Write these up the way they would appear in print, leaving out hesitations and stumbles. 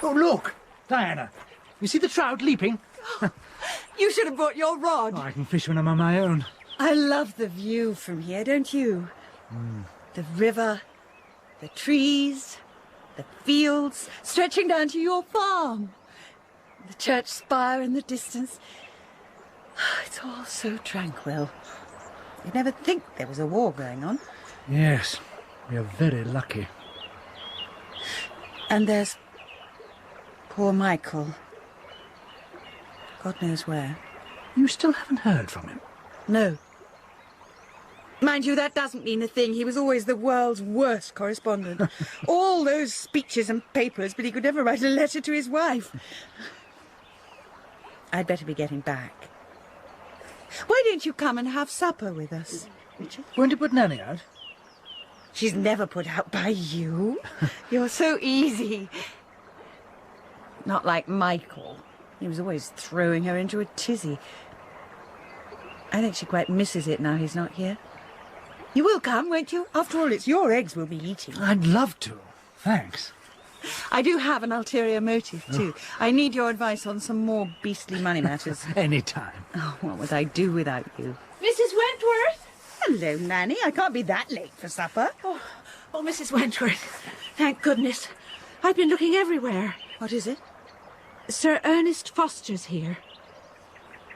Oh, look! Diana, you see the trout leaping? You should have brought your rod. Oh, I can fish when I'm on my own. I love the view from here, don't you? The river, the trees, the fields, stretching down to your farm. The church spire in the distance. It's all so tranquil. You'd never think there was a war going on. Yes, we are very lucky. And there's poor Michael. God knows where. You still haven't heard from him? No. Mind you, that doesn't mean a thing. He was always the world's worst correspondent. All those speeches and papers, but he could never write a letter to his wife. I'd better be getting back. Why don't you come and have supper with us, Richard? Won't you put Nanny out? She's never put out by you. You're so easy. Not like Michael. He was always throwing her into a tizzy. I think she quite misses it now he's not here. You will come, won't you? After all, it's your eggs we'll be eating. I'd love to. Thanks. I do have an ulterior motive, too. I need your advice on some more beastly money matters. Any time. Oh, what would I do without you? Mrs. Wentworth? Hello, Nanny. I can't be that late for supper. Oh, Mrs. Wentworth. Thank goodness. I've been looking everywhere. What is it? Sir Ernest Foster's here.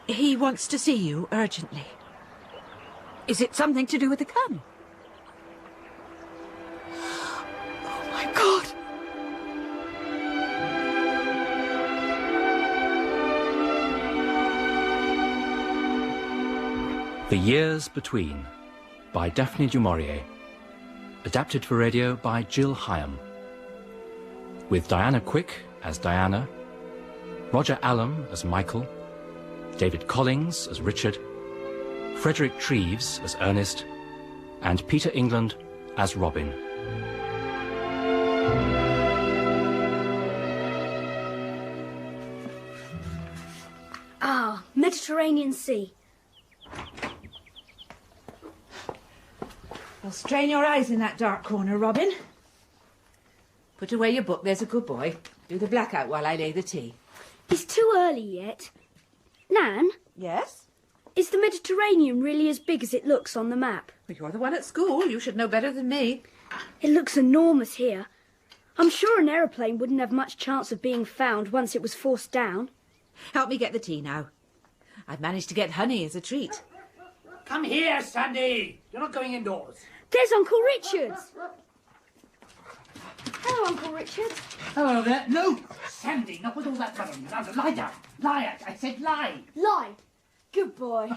He wants to see you urgently. Is it something to do with the Colonel? Oh, my God! The Years Between by Daphne du Maurier. Adapted for radio by Jill Hyam. With Diana Quick as Diana, Roger Allam as Michael, David Collings as Richard, Frederick Treves as Ernest, and Peter England as Robin. Ah, Mediterranean Sea. Well, strain your eyes in that dark corner, Robin. Put away your book, there's a good boy. Do the blackout while I lay the tea. It's too early yet. Nan, Yes? is the Mediterranean really as big as it looks on the map? Well, you're the one at school. You should know better than me. It looks enormous here. I'm sure an aeroplane wouldn't have much chance of being found once it was forced down. Help me get the tea now. I've managed to get honey as a treat. Come here, Sandy. You're not going indoors. There's Uncle Richard. Hello, Uncle Richard. Hello there. No, Sandy, not with all that rubbish. Now, lie down. Lie. I said lie. Lie. Good boy.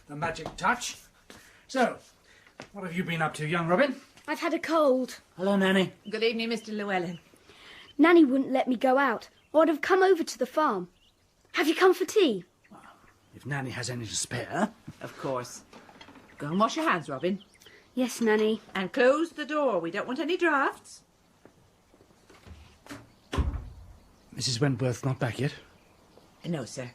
The magic touch. So, what have you been up to, young Robin? I've had a cold. Hello, Nanny. Good evening, Mr. Llewellyn. Nanny wouldn't let me go out, or I'd have come over to the farm. Have you come for tea? If Nanny has any to spare. Of course. Go and wash your hands, Robin. Yes, Nanny. And close the door. We don't want any drafts. Mrs. Wentworth not back yet? No, sir.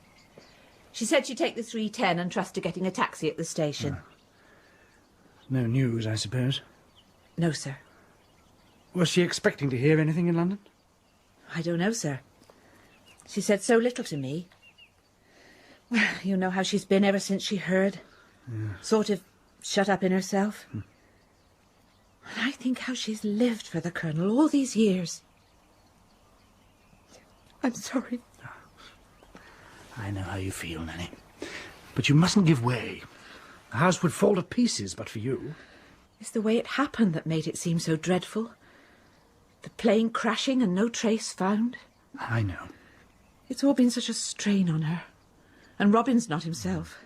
She said she'd take the 3:10 and trust to getting a taxi at the station. No news, I suppose. No, sir. Was she expecting to hear anything in London? I don't know, sir. She said so little to me. Well, you know how she's been ever since she heard. Sort of shut up in herself. And I think how she's lived for the Colonel all these years. I'm sorry. I know how you feel, Nanny. But you mustn't give way. The house would fall to pieces but for you. It's the way it happened that made it seem so dreadful. The plane crashing and no trace found. I know. It's all been such a strain on her. And Robin's not himself.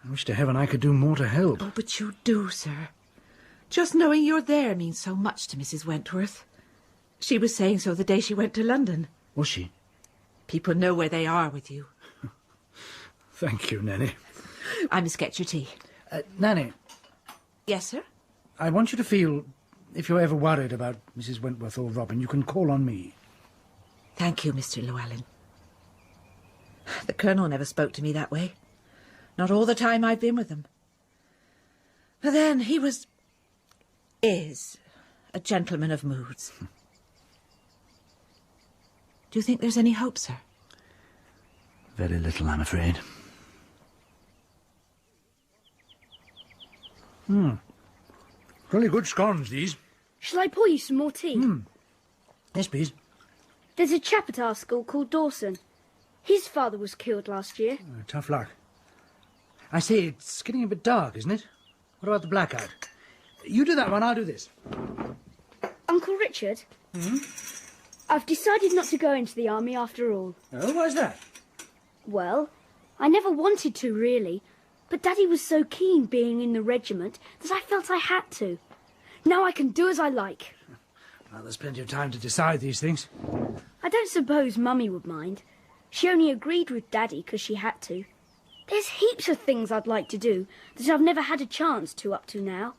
I wish to heaven I could do more to help. Oh, but you do, sir. Just knowing you're there means so much to Mrs. Wentworth. She was saying so the day she went to London. Was she? People know where they are with you. Thank you, Nanny. I must get your tea. Nanny, Yes, sir? I want you to feel, if you're ever worried about Mrs. Wentworth or Robin, you can call on me. Thank you, Mr. Llewellyn. The Colonel never spoke to me that way. Not all the time I've been with them. But then he is a gentleman of moods. Do you think there's any hope, sir? Very little, I'm afraid. Really good scones, these. Shall I pour you some more tea? Yes, please. There's a chap at our school called Dawson. His father was killed last year. Tough luck. I say, it's getting a bit dark, isn't it? What about the blackout? You do that one, I'll do this. Uncle Richard? I've decided not to go into the army after all. Oh, why's that? Well, I never wanted to, really. But Daddy was so keen being in the regiment that I felt I had to. Now I can do as I like. Well, there's plenty of time to decide these things. I don't suppose Mummy would mind. She only agreed with Daddy because she had to. There's heaps of things I'd like to do that I've never had a chance to up to now.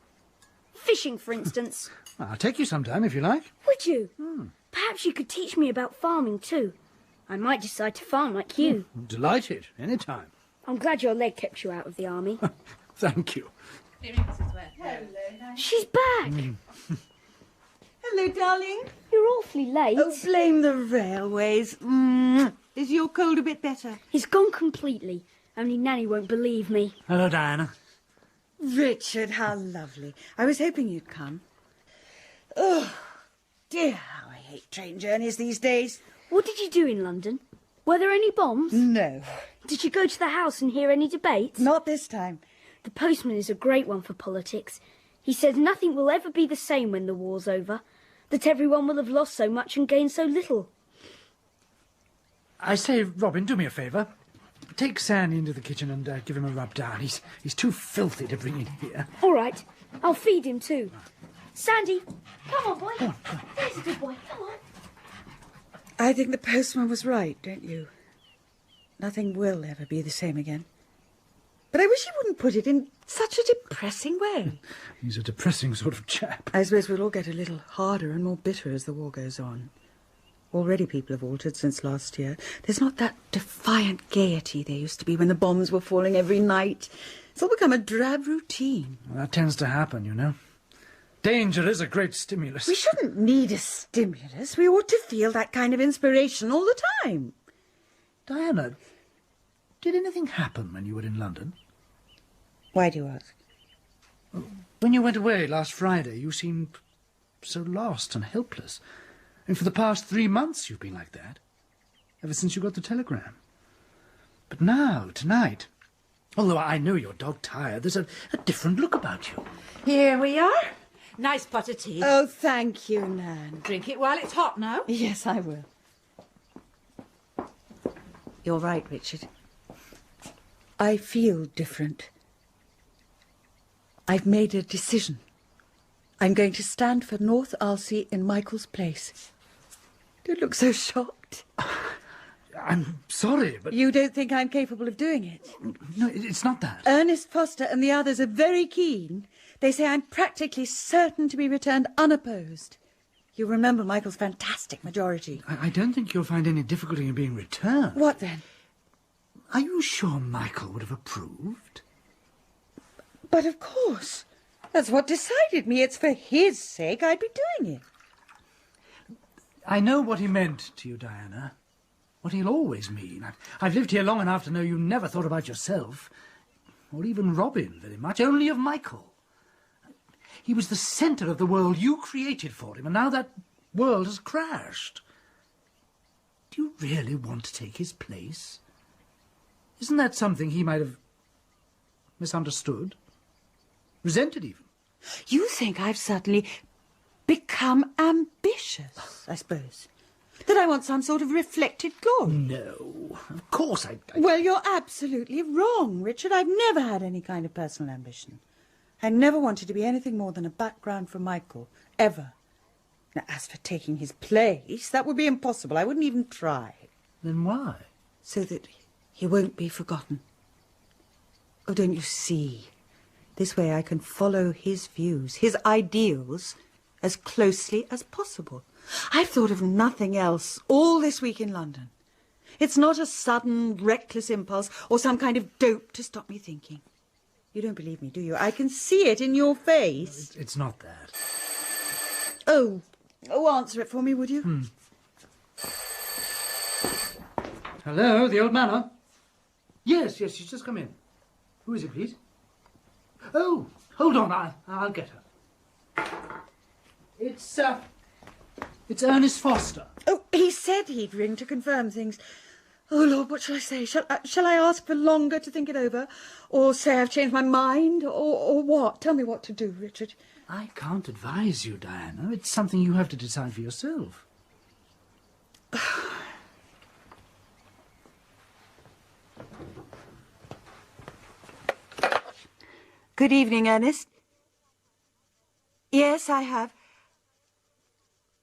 Fishing, for instance. I'll take you sometime if you like. Would you? Perhaps you could teach me about farming too. I might decide to farm like you. Delighted, any time. I'm glad your leg kept you out of the army. Thank you. She's back. Hello, darling. You're awfully late. Oh, blame the railways. Is your cold a bit better? It's gone completely. Only Nanny won't believe me. Hello, Diana. Richard, how lovely. I was hoping you'd come. Oh, dear, how I hate train journeys these days. What did you do in London? Were there any bombs? No, Did you go to the house and hear any debates? not this time. The postman is a great one for politics. He says nothing will ever be the same when the war's over, that everyone will have lost so much and gained so little. I say, Robin, do me a favour. Take Sandy into the kitchen and give him a rub down. He's too filthy to bring in here. All right, I'll feed him too. Sandy, come on, boy. There's a good boy, come on. I think the postman was right, don't you? Nothing will ever be the same again. But I wish he wouldn't put it in such a depressing way. He's a depressing sort of chap. I suppose we'll all get a little harder and more bitter as the war goes on. Already people have altered since last year. There's not that defiant gaiety there used to be when the bombs were falling every night. It's all become a drab routine. Well, that tends to happen, you know. Danger is a great stimulus. We shouldn't need a stimulus. We ought to feel that kind of inspiration all the time. Diana, did anything happen when you were in London? Why do you ask? When you went away last Friday, you seemed so lost and helpless. And for the past 3 months you've been like that. Ever since you got the telegram. But now, tonight, although I know you're dog-tired, there's a different look about you. Here we are. Nice pot of tea. Oh, thank you, Nan. Drink it while it's hot now. Yes, I will. You're right, Richard. I feel different. I've made a decision. I'm going to stand for North Alsea in Michael's place. Don't look so shocked. I'm sorry, but... You don't think I'm capable of doing it? No, it's not that. Ernest Foster and the others are very keen. They say I'm practically certain to be returned unopposed. You remember Michael's fantastic majority. I don't think you'll find any difficulty in being returned. What then? Are you sure Michael would have approved? But of course. That's what decided me. It's for his sake I'd be doing it. I know what he meant to you, Diana. What he'll always mean. I've lived here long enough to know you never thought about yourself, or even Robin very much, only of Michael. He was the centre of the world you created for him, and now that world has crashed. Do you really want to take his place? Isn't that something he might have misunderstood? Resented even? You think I've suddenly become ambitious, I suppose? That I want some sort of reflected good? No, of course I... Well, you're absolutely wrong, Richard. I've never had any kind of personal ambition. I never wanted to be anything more than a background for Michael, ever. Now, as for taking his place, that would be impossible. I wouldn't even try. Then why? So that he won't be forgotten. Oh, don't you see? This way I can follow his views, his ideals, as closely as possible. I've thought of nothing else all this week in London. It's not a sudden, reckless impulse or some kind of dope to stop me thinking. You don't believe me, do you? I can see it in your face. It's not that. Oh, answer it for me, would you? Hello, the old manor? Yes, she's just come in. Who is it, please? Oh, hold on, I'll get her. It's Ernest Foster. Oh, he said he'd ring to confirm things. Oh, Lord, what shall I say? Shall I ask for longer to think it over? Or say I've changed my mind? Or what? Tell me what to do, Richard. I can't advise you, Diana. It's something you have to decide for yourself. Good evening, Ernest. Yes, I have.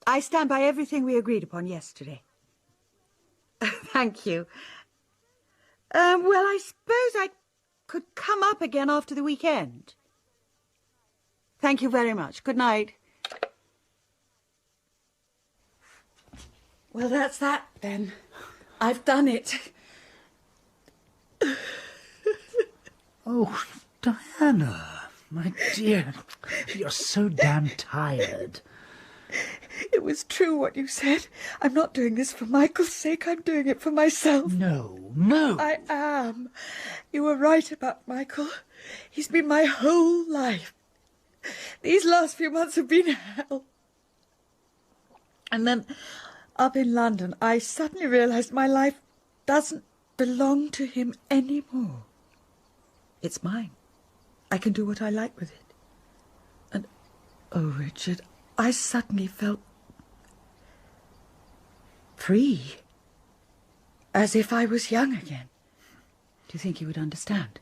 I stand by everything we agreed upon yesterday. Thank you. Well, I suppose I could come up again after the weekend. Thank you very much. Good night. Well, that's that, then. I've done it. Oh, Diana, my dear, you're so damn tired. It was true what you said. I'm not doing this for Michael's sake. I'm doing it for myself. No. I am. You were right about Michael. He's been my whole life. These last few months have been hell. And then, up in London, I suddenly realised my life doesn't belong to him anymore. It's mine. I can do what I like with it. And, oh, Richard, I suddenly felt free. As if I was young again. Do you think you would understand?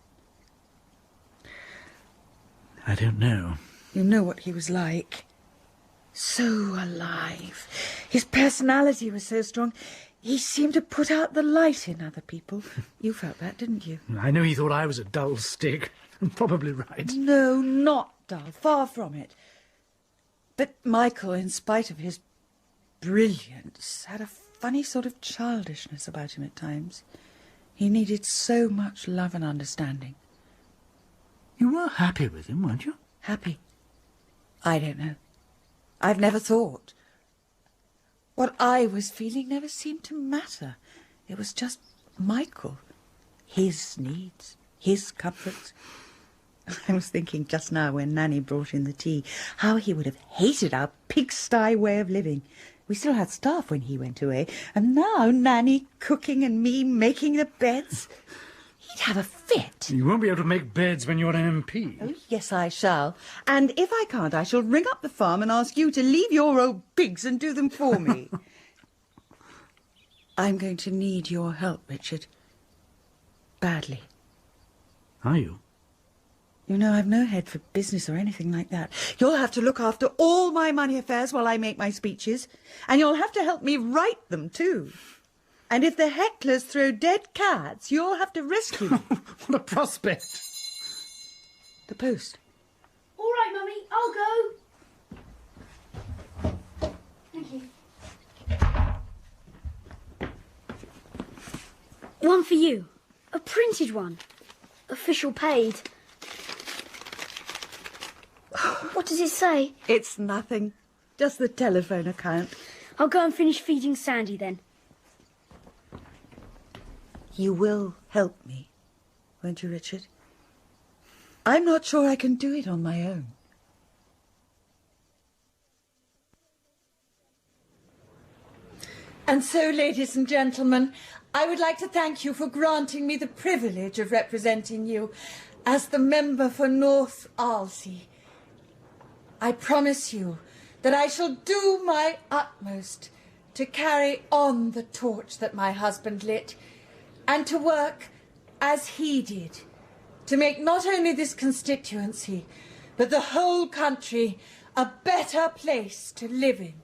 I don't know. You know what he was like. So alive. His personality was so strong. He seemed to put out the light in other people. You felt that, didn't you? I know he thought I was a dull stick. Probably right. No, not dull. Far from it. But Michael, in spite of his brilliance, had a funny sort of childishness about him at times. He needed so much love and understanding. You were happy with him, weren't you? Happy? I don't know. I've never thought. What I was feeling never seemed to matter. It was just Michael. His needs, his comforts. I was thinking just now when Nanny brought in the tea how he would have hated our pigsty way of living. We still had staff when he went away, and now Nanny cooking and me making the beds. He'd have a fit. You won't be able to make beds when you're an MP. Oh, yes, I shall. And if I can't, I shall ring up the farm and ask you to leave your old pigs and do them for me. I'm going to need your help, Richard. Badly. Are you? You know, I've no head for business or anything like that. You'll have to look after all my money affairs while I make my speeches. And you'll have to help me write them, too. And if the hecklers throw dead cats, you'll have to rescue them. What a prospect. The post. All right, Mummy, I'll go. Thank you. One for you. A printed one. Official paid. What does it say? It's nothing. Just the telephone account. I'll go and finish feeding Sandy then. You will help me, won't you, Richard? I'm not sure I can do it on my own. And so, ladies and gentlemen, I would like to thank you for granting me the privilege of representing you as the member for North Arlesey. I promise you that I shall do my utmost to carry on the torch that my husband lit, and to work as he did, to make not only this constituency, but the whole country a better place to live in.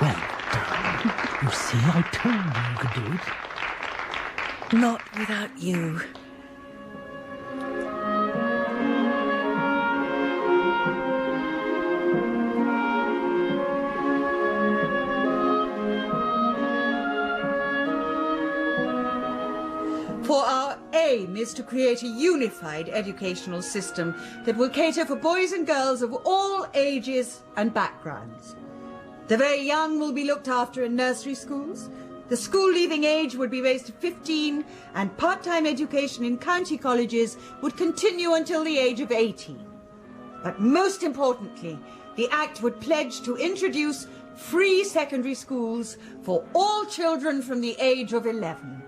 Well done. You see, I told you you could do it. Not without you. For our aim is to create a unified educational system that will cater for boys and girls of all ages and backgrounds. The very young will be looked after in nursery schools. The school-leaving age would be raised to 15, and part-time education in county colleges would continue until the age of 18. But most importantly, the Act would pledge to introduce free secondary schools for all children from the age of 11.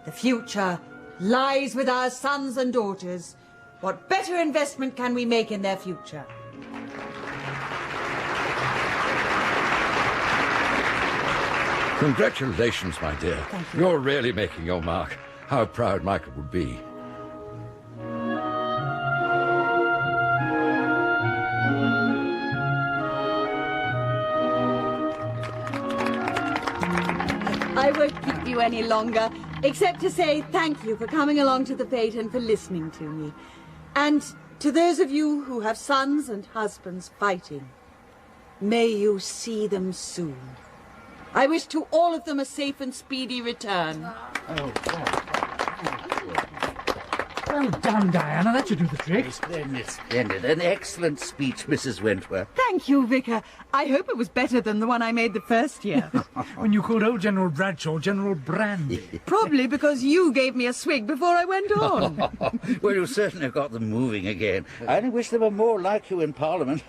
The future lies with our sons and daughters. What better investment can we make in their future? Congratulations, my dear. Thank you. You're really making your mark. How proud Michael would be. I won't keep you any longer, except to say thank you for coming along to the fete and for listening to me. And to those of you who have sons and husbands fighting, may you see them soon. I wish to all of them a safe and speedy return. Well done, Diana. That should do the trick. Splendid, splendid. An excellent speech, Mrs. Wentworth. Thank you, Vicar. I hope it was better than the one I made the first year. When you called old General Bradshaw General Brandy. Probably because you gave me a swig before I went on. Well, you certainly got them moving again. I only wish there were more like you in Parliament.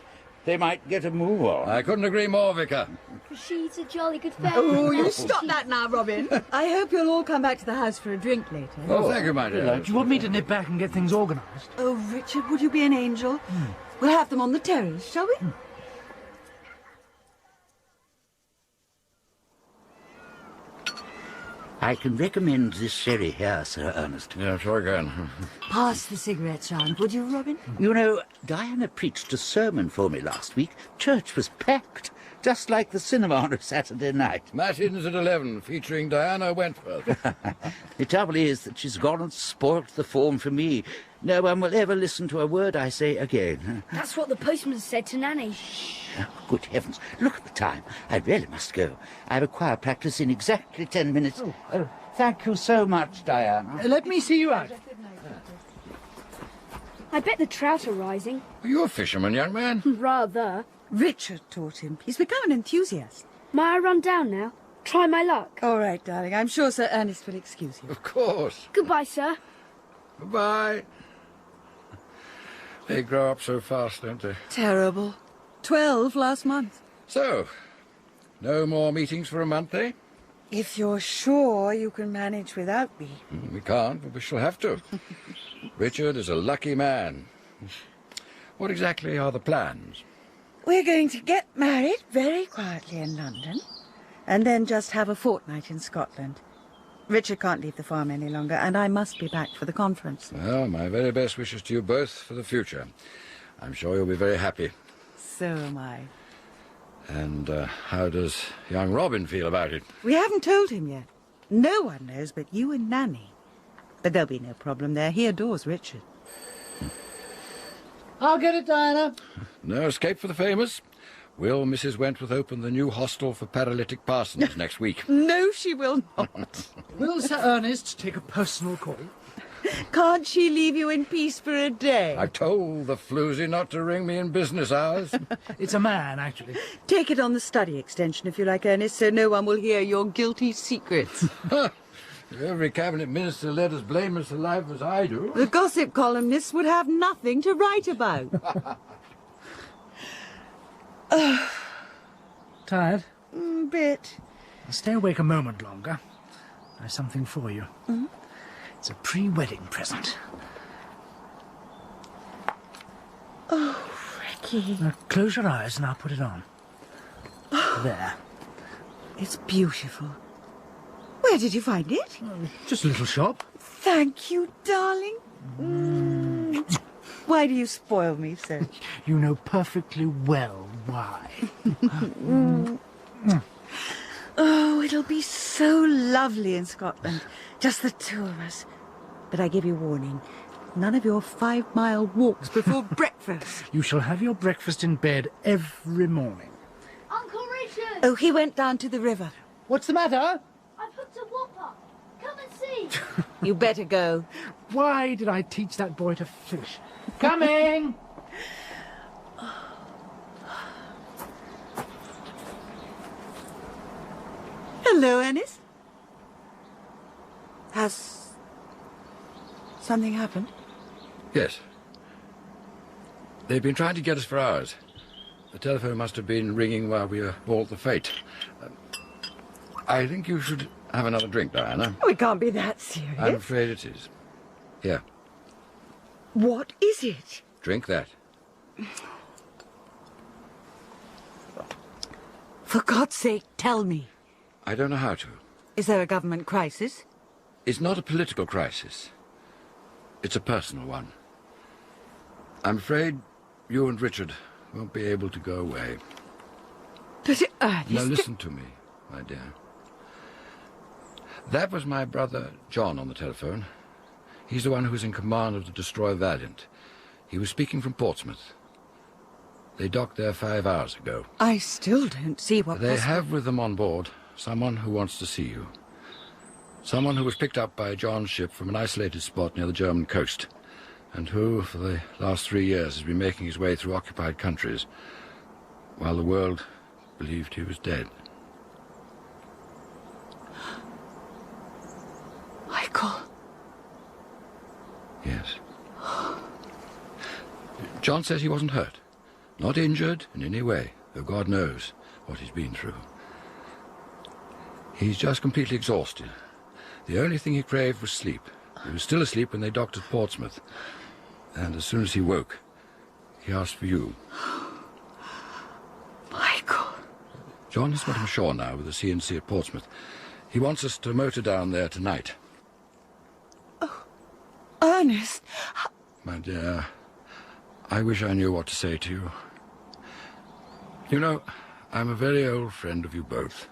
They might get a move on. I couldn't agree more, Vicar. She's a jolly good fellow. Oh, you stop that now, Robin. I hope you'll all come back to the house for a drink later. Oh, thank you, my dear. Do you want me to nip back and get things organised? Oh, Richard, would you be an angel? We'll have them on the terrace, shall we? I can recommend this sherry here, Sir Ernest. Yeah, sure can. Pass the cigarettes round, would you, Robin? You know, Diana preached a sermon for me last week. Church was packed, just like the cinema on a Saturday night. Matins at 11, featuring Diana Wentworth. The trouble is that she's gone and spoilt the form for me. No one will ever listen to a word I say again. That's what the postman said to Nanny. Oh, good heavens, look at the time. I really must go. I have a choir practice in exactly 10 minutes. Oh, thank you so much, Diana. Let me see you out. I bet the trout are rising. Are you a fisherman, young man? Rather. Richard taught him. He's become an enthusiast. May I run down now? Try my luck. All right, darling. I'm sure Sir Ernest will excuse you. Of course. Goodbye, sir. Goodbye. They grow up so fast, don't they? Terrible. 12 last month. So, no more meetings for a month, eh? If you're sure you can manage without me. We can't, but we shall have to. Richard is a lucky man. What exactly are the plans? We're going to get married very quietly in London, and then just have a fortnight in Scotland. Richard can't leave the farm any longer, and I must be back for the conference. Well, my very best wishes to you both for the future. I'm sure you'll be very happy. So am I. And how does young Robin feel about it? We haven't told him yet. No one knows but you and Nanny. But there'll be no problem there. He adores Richard. I'll get it, Diana. No escape for the famous? Will Mrs. Wentworth open the new hostel for paralytic parsons next week? No, she will not. Will Sir Ernest take a personal call? Can't she leave you in peace for a day? I told the floozy not to ring me in business hours. It's a man, actually. Take it on the study extension, if you like, Ernest, so no one will hear your guilty secrets. If every cabinet minister led as blameless a life as I do. The gossip columnists would have nothing to write about. Tired? Bit. I'll stay awake a moment longer. I've something for you. Mm-hmm. It's a pre-wedding present. Oh, Ricky. Now, close your eyes and I'll put it on. There. It's beautiful. Where did you find it? Just a little shop. Thank you, darling. Why do you spoil me so? You know perfectly well why. Oh, it'll be so lovely in Scotland. Just the two of us. But I give you warning. None of your 5-mile walks before breakfast. You shall have your breakfast in bed every morning. Uncle Richard! Oh, he went down to the river. What's the matter? I've hooked a whopper. Come and see. You better go. Why did I teach that boy to fish? Coming! Hello, Ernest. Has something happened? Yes. They've been trying to get us for hours. The telephone must have been ringing while we were all at the fete. I think you should have another drink, Diana. Oh, it can't be that serious. I'm afraid it is. Here, What is it? drink that. For God's sake, tell me. I don't know how to. Is there a government crisis? It's not a political crisis. It's a personal one. I'm afraid you and Richard won't be able to go away. But Ernest... Now listen to me, my dear. That was my brother John on the telephone. He's the one who was in command of the destroyer Valiant. He was speaking from Portsmouth. They docked there 5 hours ago. I still don't see what... They have with them on board someone who wants to see you. Someone who was picked up by John's ship from an isolated spot near the German coast, and who, for the last 3 years, has been making his way through occupied countries, while the world believed he was dead. Michael. Yes. John says he wasn't hurt. Not injured in any way, though God knows what he's been through. He's just completely exhausted. The only thing he craved was sleep. He was still asleep when they docked at Portsmouth. And as soon as he woke, he asked for you. Michael. John has got him ashore now with the C&C at Portsmouth. He wants us to motor down there tonight. Oh, Ernest. My dear, I wish I knew what to say to you. You know, I'm a very old friend of you both.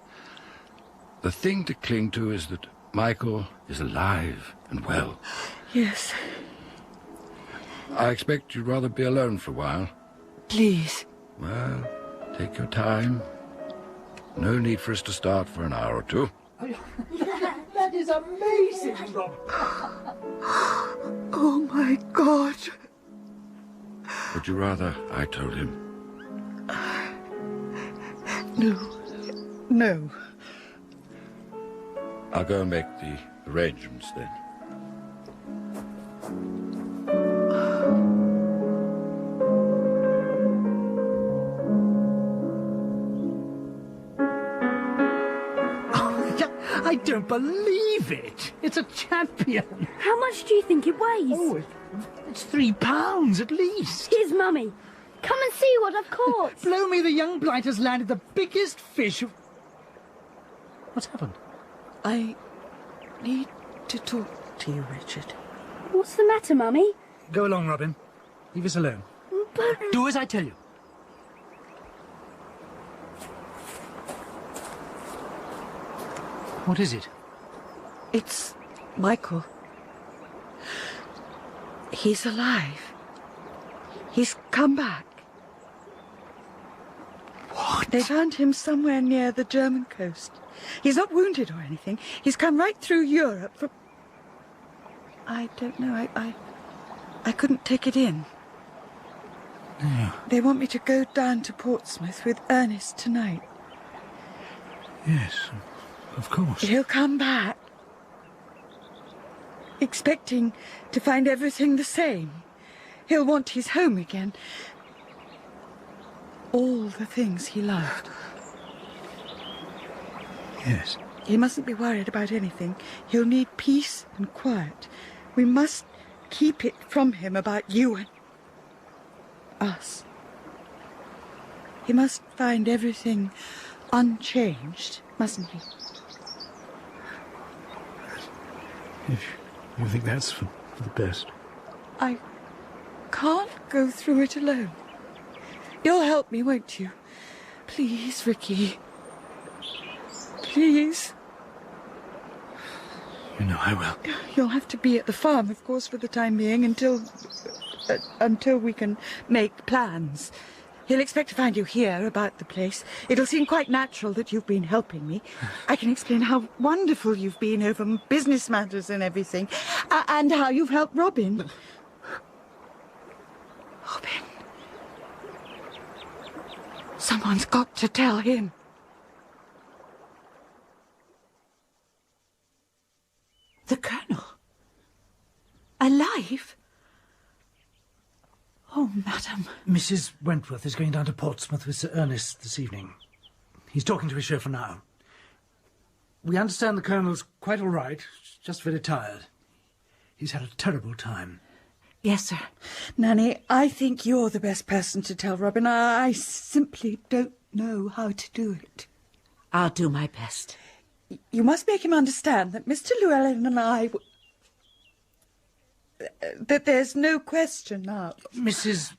The thing to cling to is that Michael is alive and well. Yes. I expect you'd rather be alone for a while. Please. Well, take your time. No need for us to start for an hour or two. That is amazing, Rob. Oh, my God. Would you rather I told him? No. I'll go and make the arrangements then. I don't believe it. It's a champion. How much do you think it weighs? Oh, it's 3 pounds at least. Here's Mummy. Come and see what I've caught. Blow me, the young blight has landed the biggest fish. What's happened? I need to talk to you, Richard. What's the matter, Mummy? Go along, Robin. Leave us alone. But... Do as I tell you. What is it? It's Michael. He's alive. He's come back. What? They found him somewhere near the German coast. He's not wounded or anything. He's come right through Europe from... I don't know. I couldn't take it in. Yeah. They want me to go down to Portsmouth with Ernest tonight. Yes, of course. He'll come back, expecting to find everything the same. He'll want his home again. All the things he loved. Yes. He mustn't be worried about anything. He'll need peace and quiet. We must keep it from him about you and us. He must find everything unchanged, mustn't he? If you think that's for the best. I can't go through it alone. You'll help me, won't you? Please, Ricky. Please. You know I will. You'll have to be at the farm, of course, for the time being, until we can make plans. He'll expect to find you here about the place. It'll seem quite natural that you've been helping me. I can explain how wonderful you've been over business matters and everything, and how you've helped Robin. Robin. Someone's got to tell him. Oh, madam. Mrs. Wentworth is going down to Portsmouth with Sir Ernest this evening. He's talking to his chauffeur now. We understand the Colonel's quite all right, just very tired. He's had a terrible time. Yes, sir. Nanny, I think you're the best person to tell Robin. I simply don't know how to do it. I'll do my best. You must make him understand that Mr. Llewellyn and I... that there's no question now. Mrs.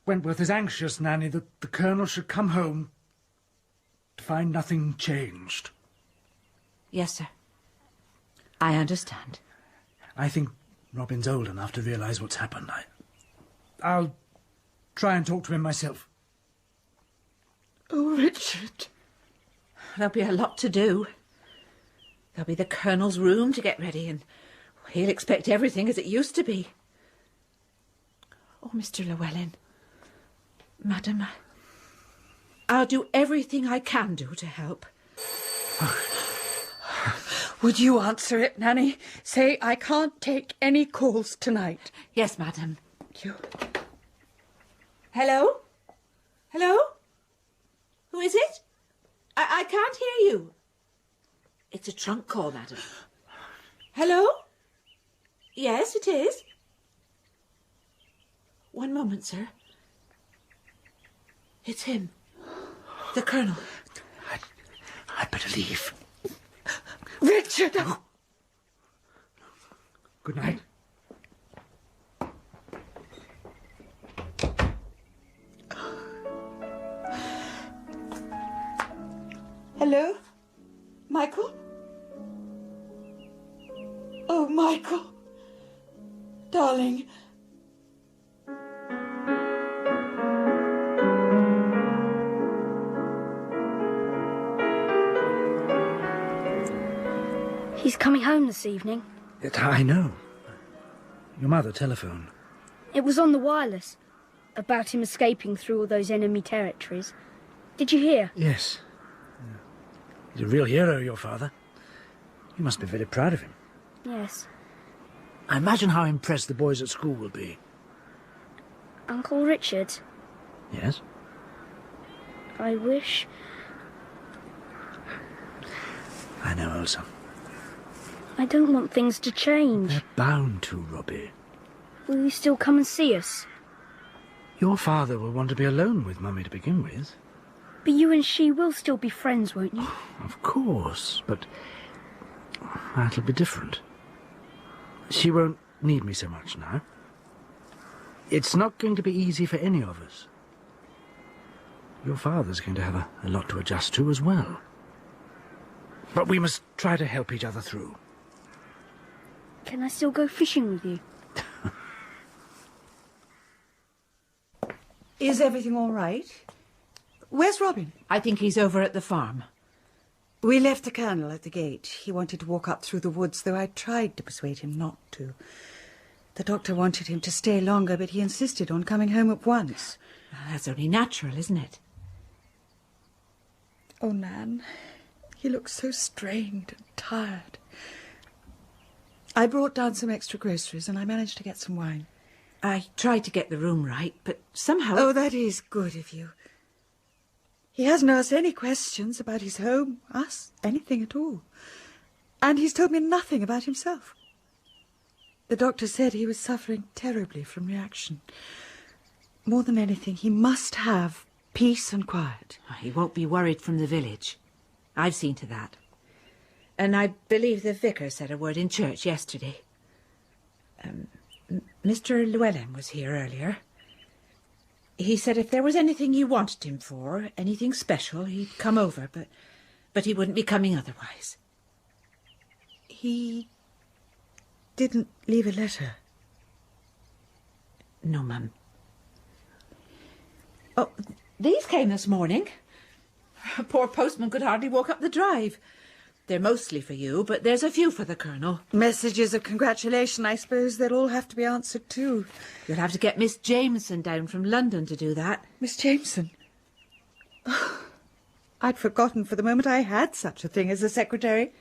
Wentworth is anxious, Nanny, that the Colonel should come home to find nothing changed. Yes, sir. I understand. I think Robin's old enough to realise what's happened. I'll try and talk to him myself. Oh, Richard. There'll be a lot to do. There'll be the Colonel's room to get ready, and he'll expect everything as it used to be. Oh, Mr. Llewellyn. Madam, I'll do everything I can do to help. Would you answer it, Nanny? Say, I can't take any calls tonight. Yes, madam. Thank you. Hello? Hello? Who is it? I can't hear you. It's a trunk call, madam. Hello? Yes, it is. One moment, sir. It's him. The Colonel. I'd better leave. Richard! Good night. Hello? Michael? Oh, Michael. Darling. He's coming home this evening. I know. Your mother telephoned. It was on the wireless, about him escaping through all those enemy territories. Did you hear? Yes. He's a real hero, your father. You must be very proud of him. Yes. I imagine how impressed the boys at school will be. Uncle Richard, Yes? I wish... I know, Elsa. I don't want things to change. They're bound to, Robbie. Will you still come and see us? Your father will want to be alone with Mummy to begin with. But you and she will still be friends, won't you? Of course, but that'll be different. She won't need me so much now. It's not going to be easy for any of us. Your father's going to have a lot to adjust to as well. But we must try to help each other through. Can I still go fishing with you? Is everything all right? Where's Robin? I think he's over at the farm. We left the Colonel at the gate. He wanted to walk up through the woods, though I tried to persuade him not to. The doctor wanted him to stay longer, but he insisted on coming home at once. That's only natural, isn't it? Oh, Nan, he looks so strained and tired. I brought down some extra groceries and I managed to get some wine. I tried to get the room right, but somehow... Oh, that is good of you. He hasn't asked any questions about his home, us, anything at all. And he's told me nothing about himself. The doctor said he was suffering terribly from reaction. More than anything, he must have peace and quiet. He won't be worried from the village. I've seen to that. And I believe the vicar said a word in church yesterday. Mr. Llewellyn was here earlier. He said if there was anything you wanted him for, anything special, he'd come over, but he wouldn't be coming otherwise. He didn't leave a letter? No, Mum. Oh, these came this morning. A poor postman could hardly walk up the drive. They're mostly for you, but there's a few for the Colonel. Messages of congratulation, I suppose. They'll all have to be answered too. You'll have to get Miss Jameson down from London to do that. Miss Jameson? Oh, I'd forgotten for the moment I had such a thing as a secretary.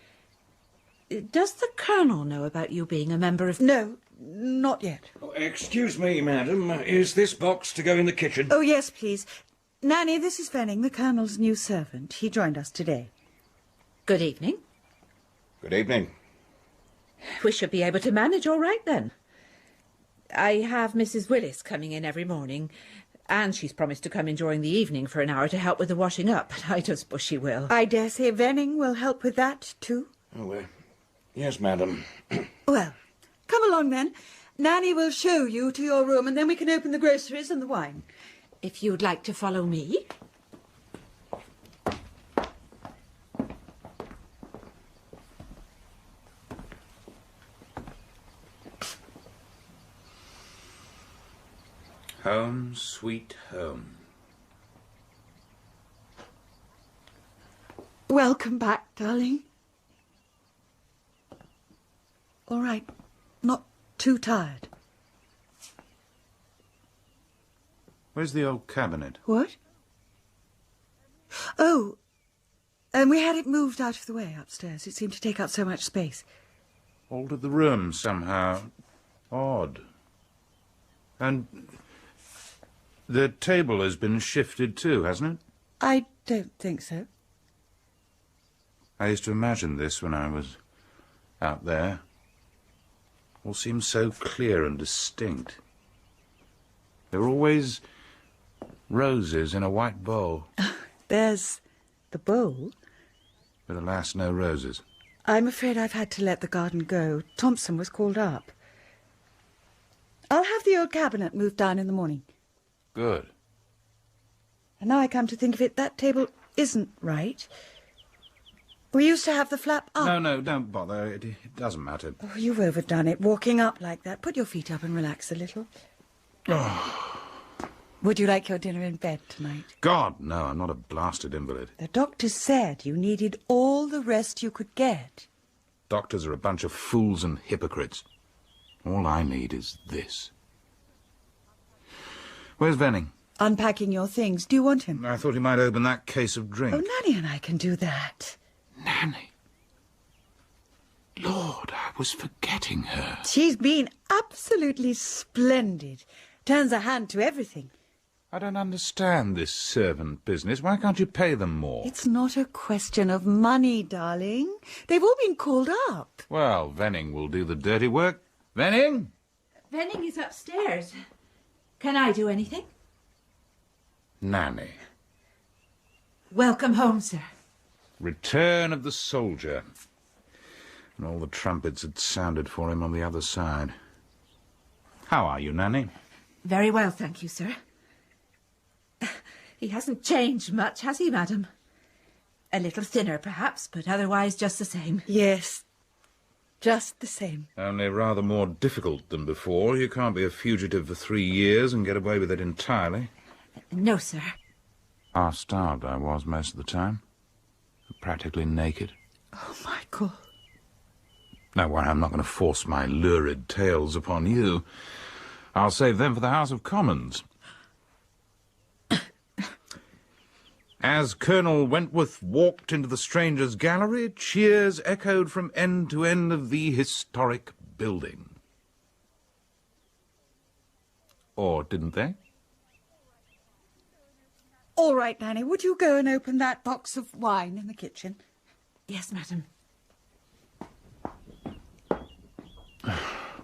Does the Colonel know about you being a member of... No, Not yet. Oh, excuse me, madam. Is this box to go in the kitchen? Oh, yes, please. Nanny, this is Venning, the Colonel's new servant. He joined us today. Good evening. Good evening. We should be able to manage all right, then. I have Mrs. Willis coming in every morning, and she's promised to come in during the evening for an hour to help with the washing up, but I don't suppose she will. I dare say Venning will help with that, too. Oh, yes, madam. Well, come along, then. Nanny will show you to your room, and then we can open the groceries and the wine. If you'd like to follow me. Home, sweet home. Welcome back, darling. All right. Not too tired. Where's the old cabinet? What? Oh, and we had it moved out of the way upstairs. It seemed to take up so much space. Altered the room somehow. Odd. And the table has been shifted too, hasn't it? I don't think so. I used to imagine this when I was out there. All seemed so clear and distinct. There were always roses in a white bowl. There's the bowl. But alas, no roses. I'm afraid I've had to let the garden go. Thompson was called up. I'll have the old cabinet moved down in the morning. Good. And now I come to think of it, that table isn't right. We used to have the flap up. No, don't bother. It doesn't matter. Oh, you've overdone it, walking up like that. Put your feet up and relax a little. Oh. Would you like your dinner in bed tonight? God, no, I'm not a blasted invalid. The doctor said you needed all the rest you could get. Doctors are a bunch of fools and hypocrites. All I need is this. Where's Venning? Unpacking your things. Do you want him? I thought he might open that case of drink. Oh, Nanny and I can do that. Nanny? Lord, I was forgetting her. She's been absolutely splendid. Turns her hand to everything. I don't understand this servant business. Why can't you pay them more? It's not a question of money, darling. They've all been called up. Well, Venning will do the dirty work. Venning? Venning is upstairs. Can I do anything? Nanny. Welcome home, sir. Return of the soldier. And all the trumpets had sounded for him on the other side. How are you, Nanny? Very well, thank you, sir. He hasn't changed much, has he, madam? A little thinner, perhaps, but otherwise just the same. Yes, just the same. Only rather more difficult than before. You can't be a fugitive for 3 years and get away with it entirely. No, sir. Half-starved I was most of the time. Practically naked. Oh, Michael. Now, why, I'm not going to force my lurid tales upon you. I'll save them for the House of Commons. As Colonel Wentworth walked into the strangers' gallery, cheers echoed from end to end of the historic building. Or didn't they? All right, Nanny, would you go and open that box of wine in the kitchen? Yes, madam.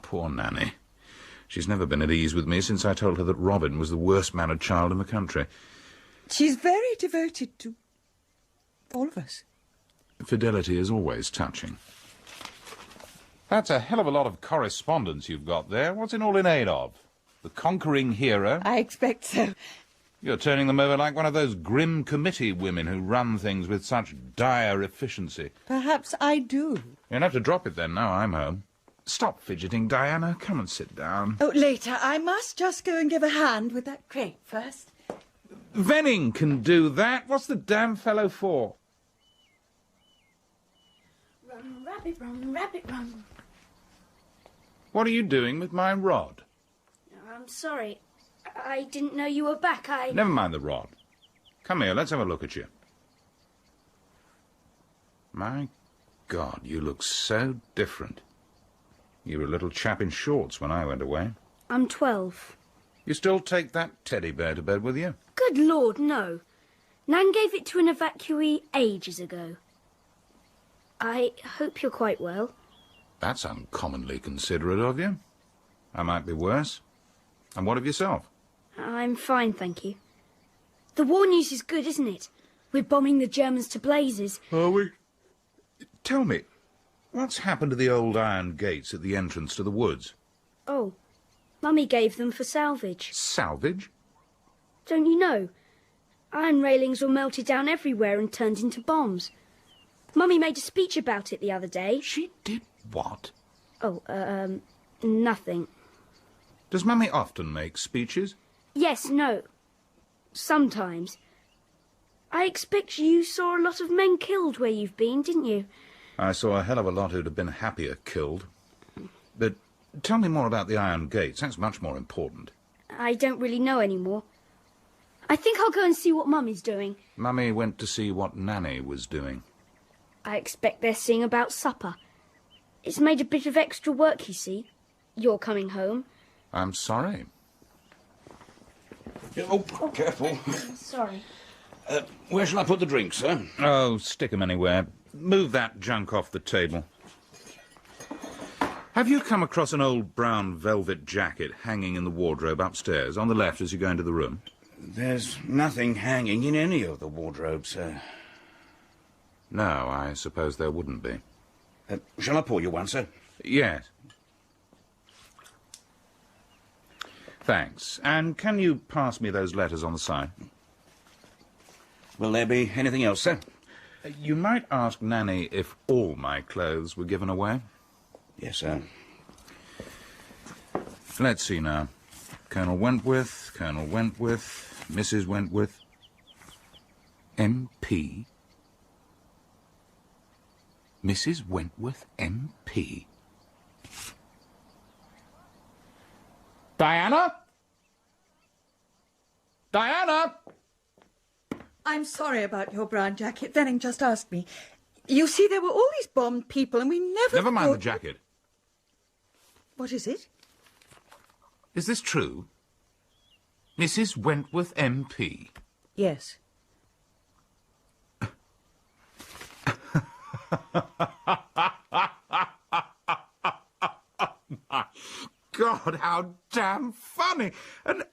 Poor Nanny. She's never been at ease with me since I told her that Robin was the worst-mannered child in the country. She's very devoted to all of us. Fidelity is always touching. That's a hell of a lot of correspondence you've got there. What's it all in aid of? The conquering hero? I expect so. You're turning them over like one of those grim committee women who run things with such dire efficiency. Perhaps I do. You'll have to drop it then, now I'm home. Stop fidgeting, Diana. Come and sit down. Oh, later. I must just go and give a hand with that crate first. Venning can do that. What's the damn fellow for? Run, rabbit, run, rabbit, run. What are you doing with my rod? I'm sorry. I didn't know you were back. Never mind the rod. Come here, let's have a look at you. My God, you look so different. You were a little chap in shorts when I went away. I'm 12. You still take that teddy bear to bed with you? Good Lord, no. Nan gave it to an evacuee ages ago. I hope you're quite well. That's uncommonly considerate of you. I might be worse. And what of yourself? I'm fine, thank you. The war news is good, isn't it? We're bombing the Germans to blazes. Are we? Tell me, what's happened to the old iron gates at the entrance to the woods? Oh, Mummy gave them for salvage. Salvage? Don't you know? Iron railings were melted down everywhere and turned into bombs. Mummy made a speech about it the other day. She did what? Oh, nothing. Does Mummy often make speeches? Yes, no. Sometimes. I expect you saw a lot of men killed where you've been, didn't you? I saw a hell of a lot who'd have been happier killed. But tell me more about the iron gates. That's much more important. I don't really know anymore. I think I'll go and see what Mummy's doing. Mummy went to see what Nanny was doing. I expect they're seeing about supper. It's made a bit of extra work, you see. You're coming home. I'm sorry. Oh, careful. Sorry. Where shall I put the drinks, sir? Oh, stick 'em anywhere. Move that junk off the table. Have you come across an old brown velvet jacket hanging in the wardrobe upstairs, on the left as you go into the room? There's nothing hanging in any of the wardrobes, sir. No, I suppose there wouldn't be. Shall I pour you one, sir? Yes. Thanks. And can you pass me those letters on the side? Will there be anything else, sir? You might ask Nanny if all my clothes were given away. Yes, sir. Let's see now. Colonel Wentworth, Mrs. Wentworth, MP. Mrs. Wentworth, MP. Diana? Diana? I'm sorry about your brown jacket. Venning just asked me. You see, there were all these bombed people, and we Never mind thought... the jacket. What is it? Is this true? Mrs. Wentworth, MP. Yes. My God, how damn funny! And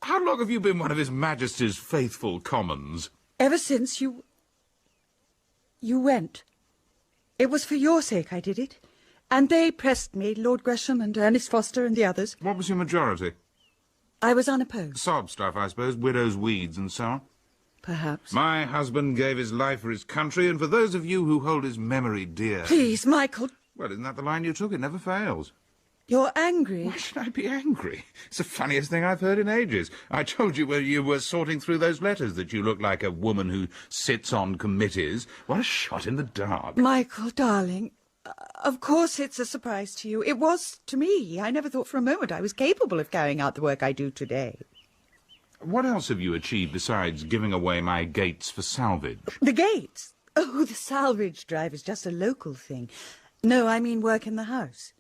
how long have you been one of His Majesty's faithful commons? Ever since you went. It was for your sake I did it. And they pressed me, Lord Gresham and Ernest Foster and the others. What was your majority? I was unopposed. Sob stuff, I suppose, widows' weeds and so on. Perhaps. My husband gave his life for his country, and for those of you who hold his memory dear... Please, Michael. Well, isn't that the line you took? It never fails. You're angry. Why should I be angry? It's the funniest thing I've heard in ages. I told you when you were sorting through those letters that you look like a woman who sits on committees. What a shot in the dark. Michael, darling, of course it's a surprise to you. It was to me. I never thought for a moment I was capable of carrying out the work I do today. What else have you achieved besides giving away my gates for salvage? The gates? Oh, the salvage drive is just a local thing. No, I mean work in the House.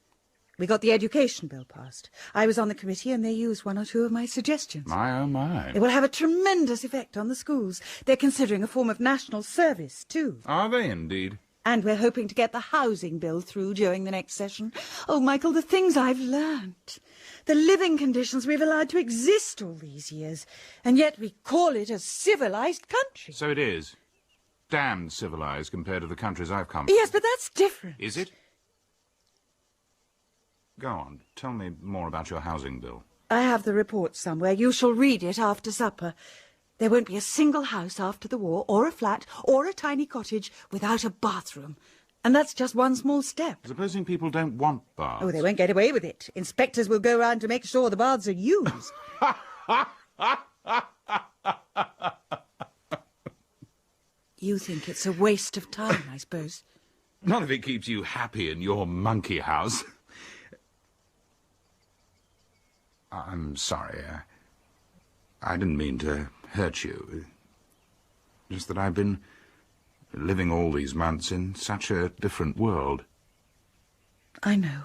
We got the education bill passed. I was on the committee and they used one or two of my suggestions. My, oh, my. It will have a tremendous effect on the schools. They're considering a form of national service, too. Are they indeed? And we're hoping to get the housing bill through during the next session. Oh, Michael, the things I've learnt. The living conditions we've allowed to exist all these years. And yet we call it a civilised country. So it is. Damned civilised compared to the countries I've come from. Yes, but that's different. Is it? Go on. Tell me more about your housing bill. I have the report somewhere. You shall read it after supper. There won't be a single house after the war, or a flat, or a tiny cottage without a bathroom. And that's just one small step. Supposing people don't want baths. Oh, they won't get away with it. Inspectors will go round to make sure the baths are used. You think it's a waste of time, I suppose. Not if it keeps you happy in your monkey house. I'm sorry. I didn't mean to hurt you. Just that I've been living all these months in such a different world. I know.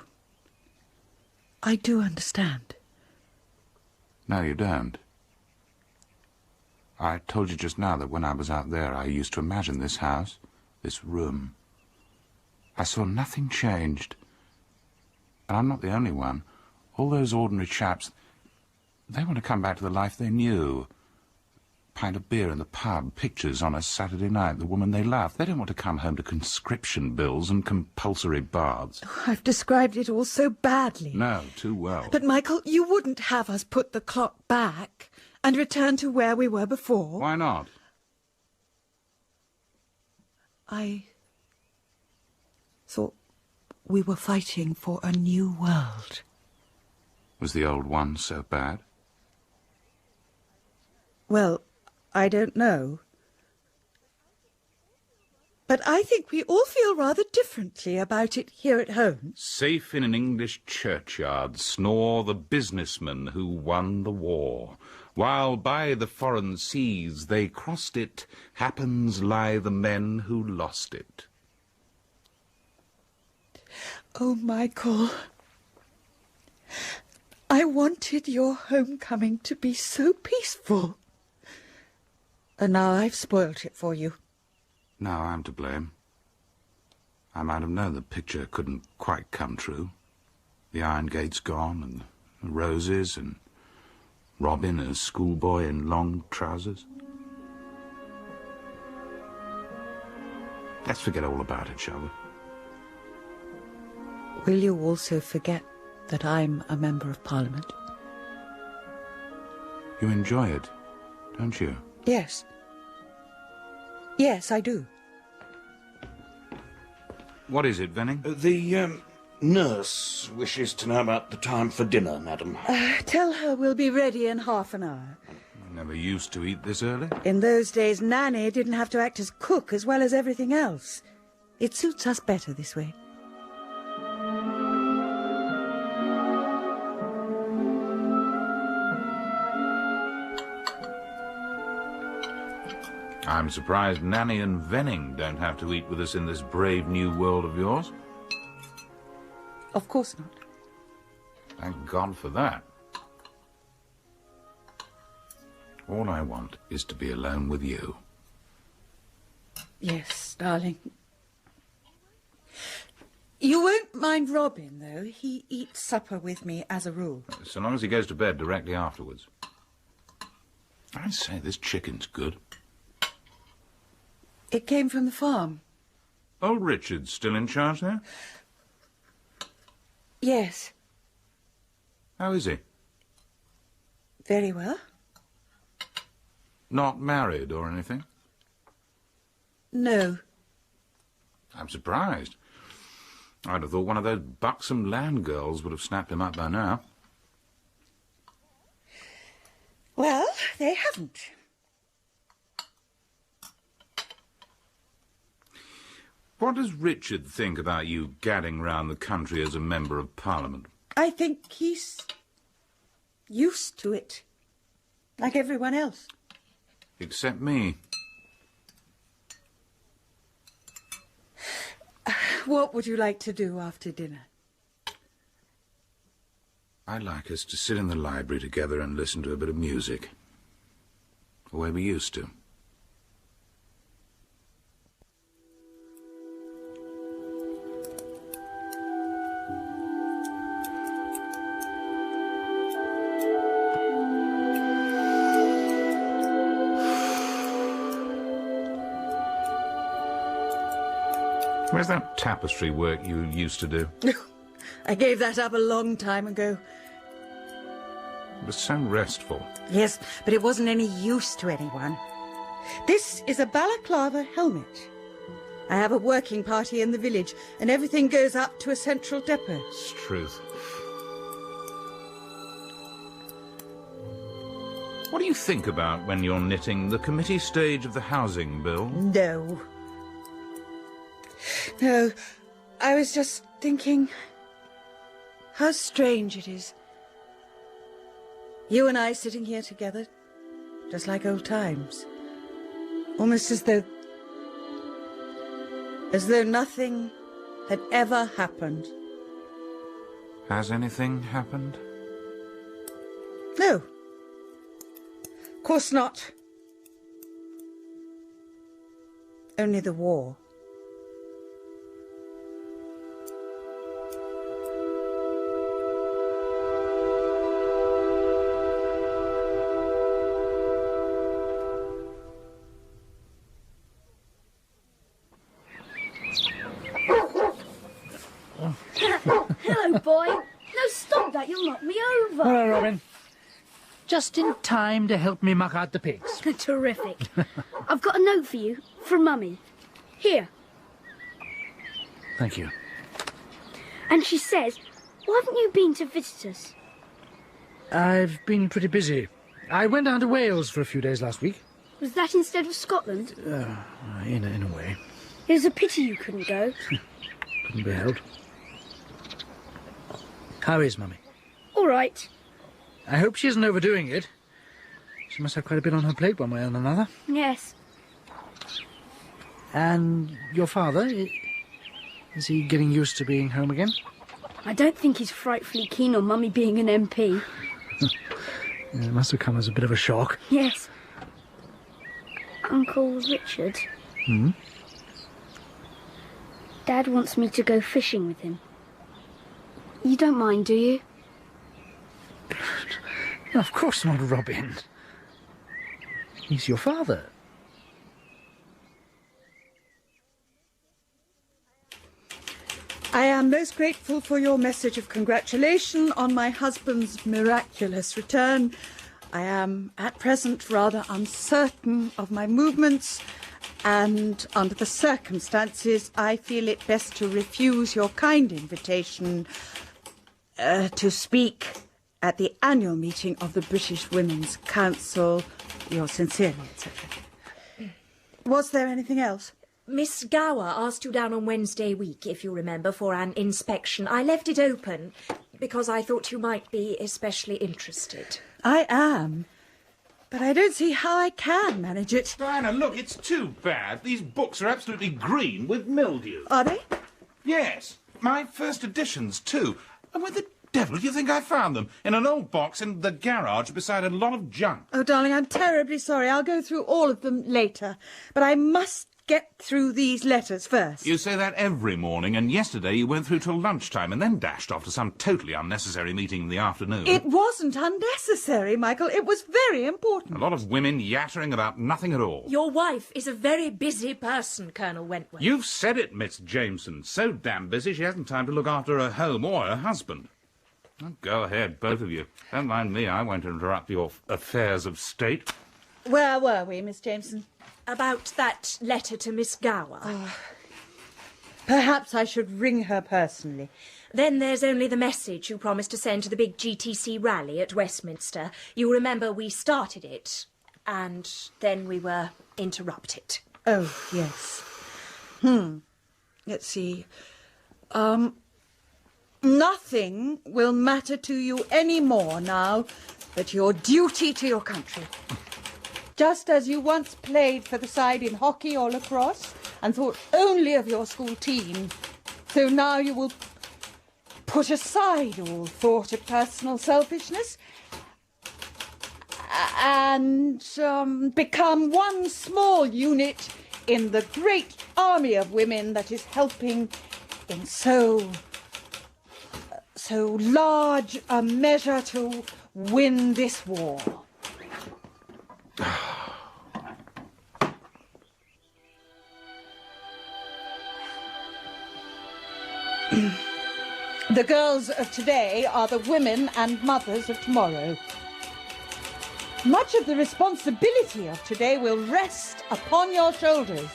I do understand. No, you don't. I told you just now that when I was out there, I used to imagine this house, this room. I saw nothing changed. And I'm not the only one. All those ordinary chaps, they want to come back to the life they knew. Pint of beer in the pub, pictures on a Saturday night, the woman they love. They don't want to come home to conscription bills and compulsory baths. Oh, I've described it all so badly. No, too well. But, Michael, you wouldn't have us put the clock back and return to where we were before? Why not? I thought we were fighting for a new world. Was the old one so bad? Well, I don't know. But I think we all feel rather differently about it here at home. Safe in an English churchyard snore the businessmen who won the war. While by the foreign seas they crossed it, happens lie the men who lost it. Oh, Michael, I wanted your homecoming to be so peaceful. And now I've spoilt it for you. Now I'm to blame. I might have known the picture couldn't quite come true. The iron gate's gone, and the roses, and Robin, a schoolboy in long trousers. Let's forget all about it, shall we? Will you also forget that I'm a member of Parliament? You enjoy it, don't you? Yes. Yes, I do. What is it, Venning? The nurse wishes to know about the time for dinner, madam. Tell her we'll be ready in half an hour. I never used to eat this early. In those days, Nanny didn't have to act as cook as well as everything else. It suits us better this way. I'm surprised Nanny and Venning don't have to eat with us in this brave new world of yours. Of course not. Thank God for that. All I want is to be alone with you. Yes, darling. You won't mind Robin, though. He eats supper with me as a rule. So long as he goes to bed directly afterwards. I say, this chicken's good. It came from the farm. Old Richard's still in charge there? Yes. How is he? Very well. Not married or anything? No. I'm surprised. I'd have thought one of those buxom land girls would have snapped him up by now. Well, they haven't. What does Richard think about you gadding round the country as a member of Parliament? I think he's used to it, like everyone else. Except me. What would you like to do after dinner? I'd like us to sit in the library together and listen to a bit of music. The way we used to. Where's that tapestry work you used to do? I gave that up a long time ago. It was so restful. Yes, but it wasn't any use to anyone. This is a balaclava helmet. I have a working party in the village, and everything goes up to a central depot. It's truth. What do you think about when you're knitting the committee stage of the housing bill? No. No, I was just thinking how strange it is. You and I sitting here together, just like old times. Almost as though nothing had ever happened. Has anything happened? No. Of course not. Only the war. Hello, boy. No, stop that. You'll knock me over. Hello, Robin. Just in time to help me muck out the pigs. Terrific. I've got a note for you from Mummy. Here. Thank you. And she says, why haven't you been to visit us? I've been pretty busy. I went down to Wales for a few days last week. Was that instead of Scotland? In a way. It was a pity you couldn't go. Couldn't be helped. How is Mummy? All right. I hope she isn't overdoing it. She must have quite a bit on her plate one way or another. Yes. And your father, is he getting used to being home again? I don't think he's frightfully keen on Mummy being an MP. It must have come as a bit of a shock. Yes. Uncle Richard. Hmm? Dad wants me to go fishing with him. You don't mind, do you? No, of course not, Robin. He's your father. I am most grateful for your message of congratulation on my husband's miraculous return. I am at present rather uncertain of my movements, and under the circumstances I feel it best to refuse your kind invitation to speak at the annual meeting of the British Women's Council. Yours sincerely, etc. Was there anything else? Miss Gower asked you down on Wednesday week, if you remember, for an inspection. I left it open because I thought you might be especially interested. I am, but I don't see how I can manage it. Diana, look, it's too bad. These books are absolutely green with mildew. Are they? Yes, my first editions, too. And where the devil do you think I found them? In an old box in the garage beside a lot of junk. Oh, darling, I'm terribly sorry. I'll go through all of them later. But I must get through these letters first. You say that every morning, and yesterday you went through till lunchtime and then dashed off to some totally unnecessary meeting in the afternoon. It wasn't unnecessary, Michael. It was very important. A lot of women yattering about nothing at all. Your wife is a very busy person, Colonel Wentworth. You've said it, Miss Jameson. So damn busy she hasn't time to look after her home or her husband. Well, go ahead, both of you. Don't mind me, I won't interrupt your affairs of state. Where were we, Miss Jameson? About that letter to Miss Gower. Perhaps I should ring her personally. Then there's only the message you promised to send to the big GTC rally at Westminster. You remember we started it, and then we were interrupted. Oh, yes. Let's see. Nothing will matter to you any more now but your duty to your country. Just as you once played for the side in hockey or lacrosse and thought only of your school team, so now you will put aside all thought of personal selfishness and become one small unit in the great army of women that is helping in so large a measure to win this war. The girls of today are the women and mothers of tomorrow. Much of the responsibility of today will rest upon your shoulders.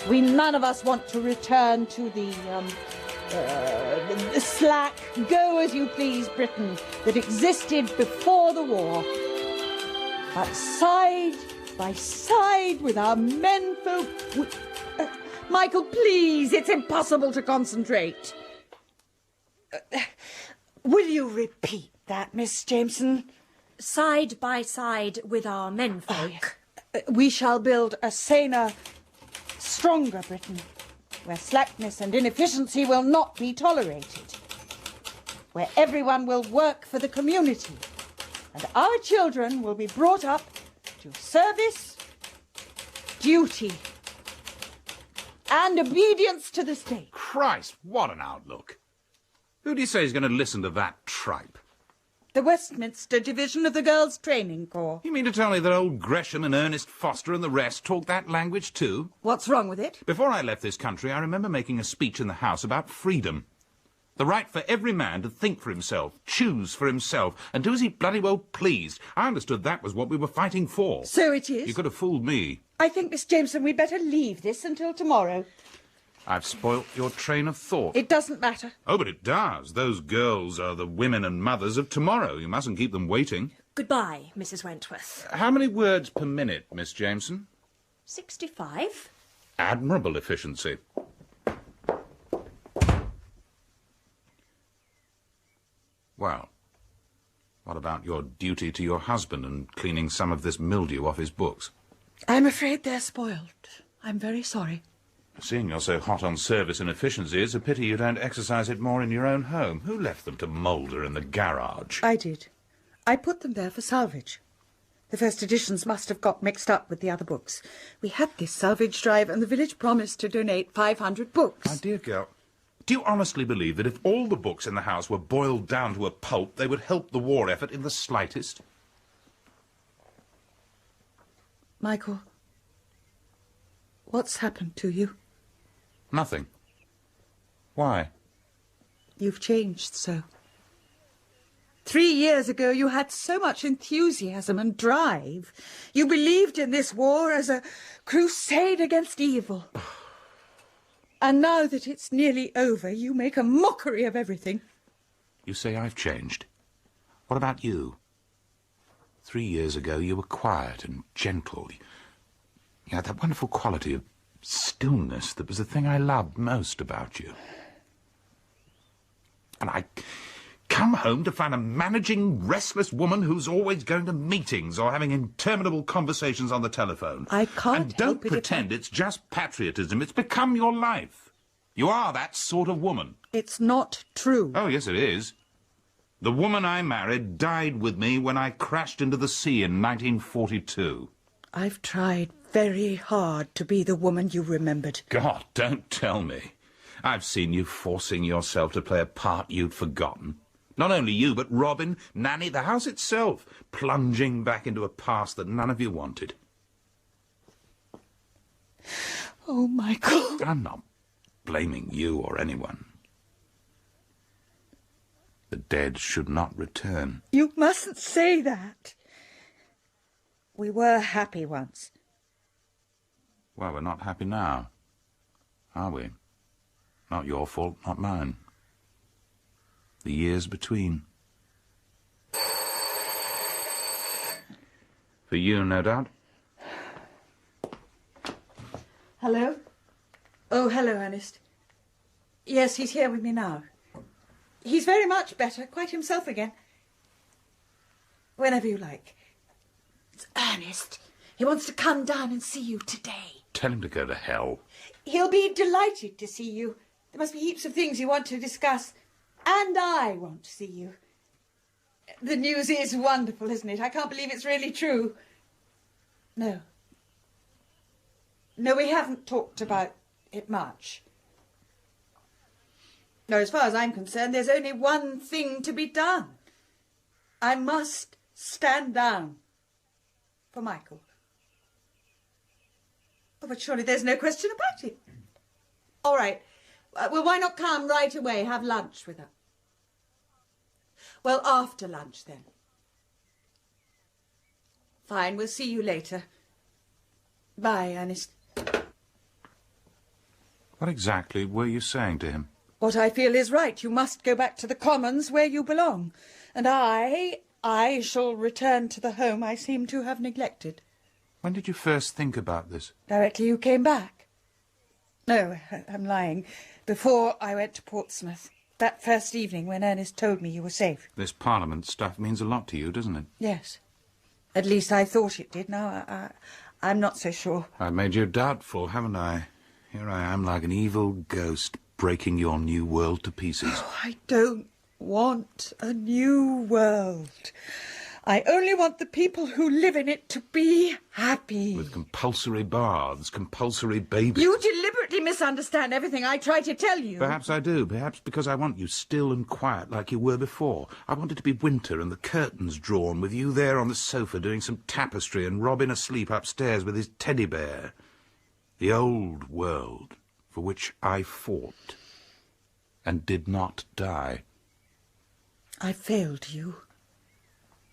We none of us want to return to the slack, go-as-you-please Britain that existed before the war. But side by side with our menfolk... Michael, please, it's impossible to concentrate. Will you repeat that, Miss Jameson? Side by side with our menfolk. We shall build a saner, stronger Britain, where slackness and inefficiency will not be tolerated. where everyone will work for the community, and our children will be brought up to service, duty, and obedience to the state. Christ, what an outlook. Who do you say is going to listen to that tripe? The Westminster division of the Girls' Training Corps. You mean to tell me that old Gresham and Ernest Foster and the rest talk that language too? What's wrong with it? Before I left this country, I remember making a speech in the House about freedom. The right for every man to think for himself, choose for himself, and do as he bloody well pleased. I understood that was what we were fighting for. So it is? You could have fooled me. I think, Miss Jameson, we'd better leave this until tomorrow. I've spoilt your train of thought. It doesn't matter. Oh, but it does. Those girls are the women and mothers of tomorrow. You mustn't keep them waiting. Goodbye, Mrs. Wentworth. How many words per minute, Miss Jameson? 65. Admirable efficiency. Well, what about your duty to your husband and cleaning some of this mildew off his books? I'm afraid they're spoiled. I'm very sorry. Seeing you're so hot on service and efficiency, it's a pity you don't exercise it more in your own home. Who left them to moulder in the garage? I did. I put them there for salvage. The first editions must have got mixed up with the other books. We had this salvage drive, and the village promised to donate 500 books. My dear girl, do you honestly believe that if all the books in the house were boiled down to a pulp, they would help the war effort in the slightest? Michael, what's happened to you? Nothing. Why? You've changed so. 3 years ago you had so much enthusiasm and drive. You believed in this war as a crusade against evil. And now that it's nearly over, you make a mockery of everything. You say I've changed. What about you? 3 years ago you were quiet and gentle. You had that wonderful quality of stillness that was the thing I loved most about you. And I come home to find a managing, restless woman who's always going to meetings or having interminable conversations on the telephone. I can't And don't help it pretend it's just patriotism. It's become your life. You are that sort of woman. It's not true. Oh, yes, it is. The woman I married died with me when I crashed into the sea in 1942. I've tried very hard to be the woman you remembered. God, don't tell me. I've seen you forcing yourself to play a part you'd forgotten. Not only you, but Robin, Nanny, the house itself, plunging back into a past that none of you wanted. Oh, Michael. I'm not blaming you or anyone. The dead should not return. You mustn't say that. We were happy once. Well, we're not happy now, are we? Not your fault, not mine. The years between. For you, no doubt. Hello? Oh, hello, Ernest. Yes, he's here with me now. He's very much better, quite himself again. Whenever you like. It's Ernest. He wants to come down and see you today. Tell him to go to hell. He'll be delighted to see you. There must be heaps of things you want to discuss. And I want to see you. The news is wonderful, isn't it? I can't believe it's really true. No. No, we haven't talked about it much. No, as far as I'm concerned, there's only one thing to be done. I must stand down for Michael. Oh, but surely there's no question about it. All right. Well, why not come right away, have lunch with her? Well, after lunch, then. Fine, we'll see you later. Bye, Ernest. What exactly were you saying to him? What I feel is right. You must go back to the Commons where you belong. And I shall return to the home I seem to have neglected. When did you first think about this? Directly you came back. No, I'm lying. Before I went to Portsmouth. That first evening when Ernest told me you were safe. This Parliament stuff means a lot to you, doesn't it? Yes. At least I thought it did. Now I'm not so sure. I've made you doubtful, haven't I? Here I am like an evil ghost breaking your new world to pieces. Oh, I don't want a new world. I only want the people who live in it to be happy. With compulsory baths, compulsory babies. You deliberately misunderstand everything I try to tell you. Perhaps I do. Perhaps because I want you still and quiet like you were before. I want it to be winter and the curtains drawn, with you there on the sofa doing some tapestry and Robin asleep upstairs with his teddy bear. The old world for which I fought and did not die. I failed you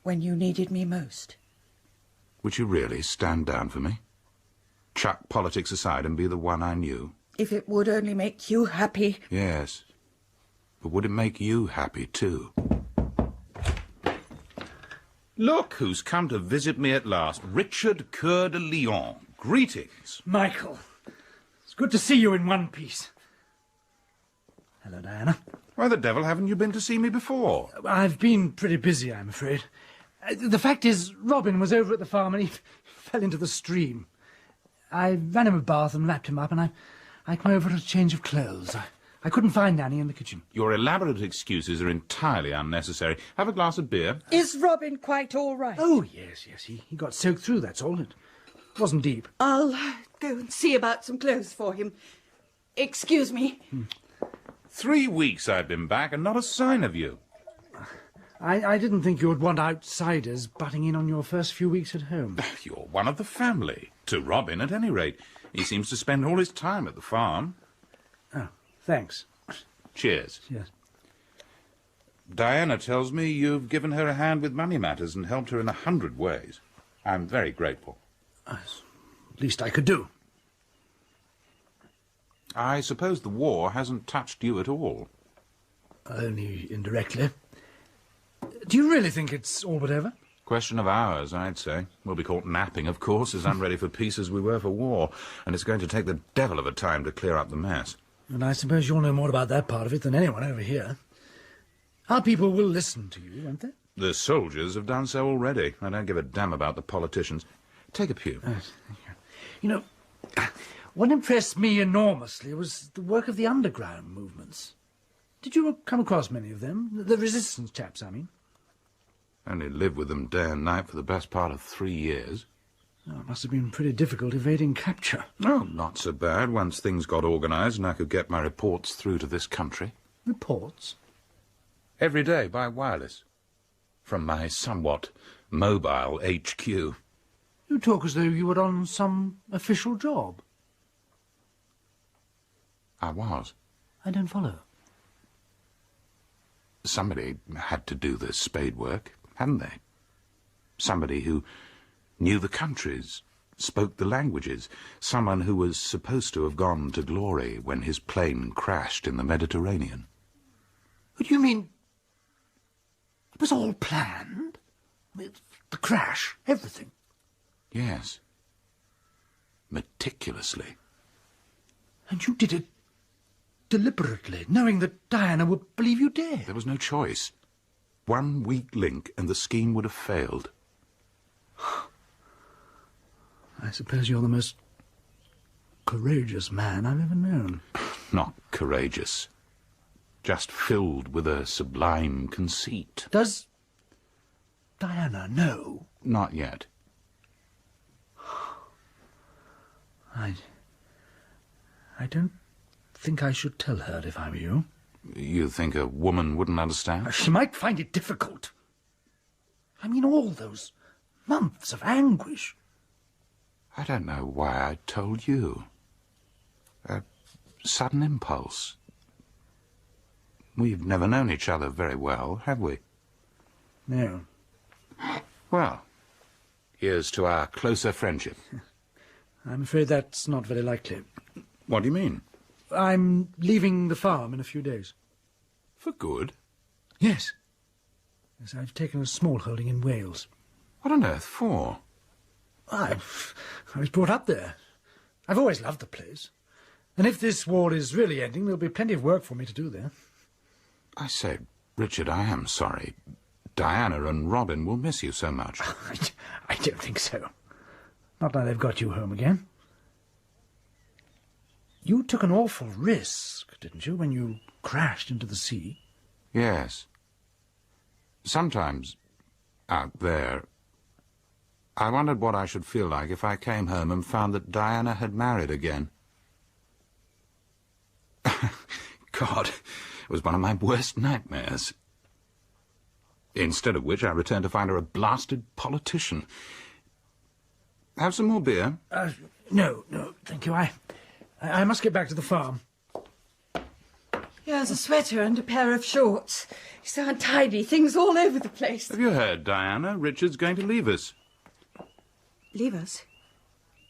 when you needed me most. Would you really stand down for me? Chuck politics aside and be the one I knew? If it would only make you happy. Yes. But would it make you happy, too? Look who's come to visit me at last. Richard Coeur de Lion. Greetings. Michael, it's good to see you in one piece. Hello, Diana. Why the devil haven't you been to see me before? I've been pretty busy, I'm afraid. The fact is, Robin was over at the farm and he fell into the stream. I ran him a bath and lapped him up, and I came over for a change of clothes. I couldn't find Annie in the kitchen. Your elaborate excuses are entirely unnecessary. Have a glass of beer. Is Robin quite all right? Oh, yes. He got soaked through, that's all. It wasn't deep. I'll go and see about some clothes for him. Excuse me. 3 weeks I've been back and not a sign of you. I didn't think you would want outsiders butting in on your first few weeks at home. You're one of the family. To Robin, at any rate. He seems to spend all his time at the farm. Oh, thanks. Cheers. Yes. Diana tells me you've given her a hand with money matters and helped her in 100 ways. I'm very grateful. Least I could do. I suppose the war hasn't touched you at all. Only indirectly. Do you really think it's all but over? Question of hours, I'd say. We'll be caught napping, of course, as unready for peace as we were for war, and it's going to take the devil of a time to clear up the mess. And I suppose you'll know more about that part of it than anyone over here. Our people will listen to you, won't they? The soldiers have done so already. I don't give a damn about the politicians. Take a pew. You know, what impressed me enormously was the work of the underground movements. Did you come across many of them? The resistance chaps, I mean. Only lived with them day and night for the best part of 3 years. Oh, it must have been pretty difficult evading capture. Oh, not so bad once things got organised and I could get my reports through to this country. Reports? Every day by wireless. From my somewhat mobile HQ. You talk as though you were on some official job. I was. I don't follow. Somebody had to do the spade work, hadn't they? Somebody who knew the countries, spoke the languages, someone who was supposed to have gone to glory when his plane crashed in the Mediterranean. What do you mean? It was all planned? The crash, everything? Yes. Meticulously. And you did it deliberately, knowing that Diana would believe you dead? There was no choice. 1 weak link and the scheme would have failed. I suppose you're the most courageous man I've ever known. Not courageous. Just filled with a sublime conceit. Does Diana know? Not yet. I don't think I should tell her if I were you. You think a woman wouldn't understand? She might find it difficult. I mean, all those months of anguish. I don't know why I told you. A sudden impulse. We've never known each other very well, have we? No. Well, here's to our closer friendship. I'm afraid that's not very likely. What do you mean? I'm leaving the farm in a few days. For good? Yes. Yes, I've taken a small holding in Wales. What on earth for? I was brought up there. I've always loved the place. And if this war is really ending, there'll be plenty of work for me to do there. I say, Richard, I am sorry. Diana and Robin will miss you so much. I don't think so. Not now they've got you home again. You took an awful risk, didn't you, when you crashed into the sea? Yes. Sometimes, out there, I wondered what I should feel like if I came home and found that Diana had married again. God, it was one of my worst nightmares. Instead of which I returned to find her a blasted politician. Have some more beer? No, thank you. I must get back to the farm. Here's a sweater and a pair of shorts. He's so untidy, things all over the place. Have you heard, Diana? Richard's going to leave us. Leave us?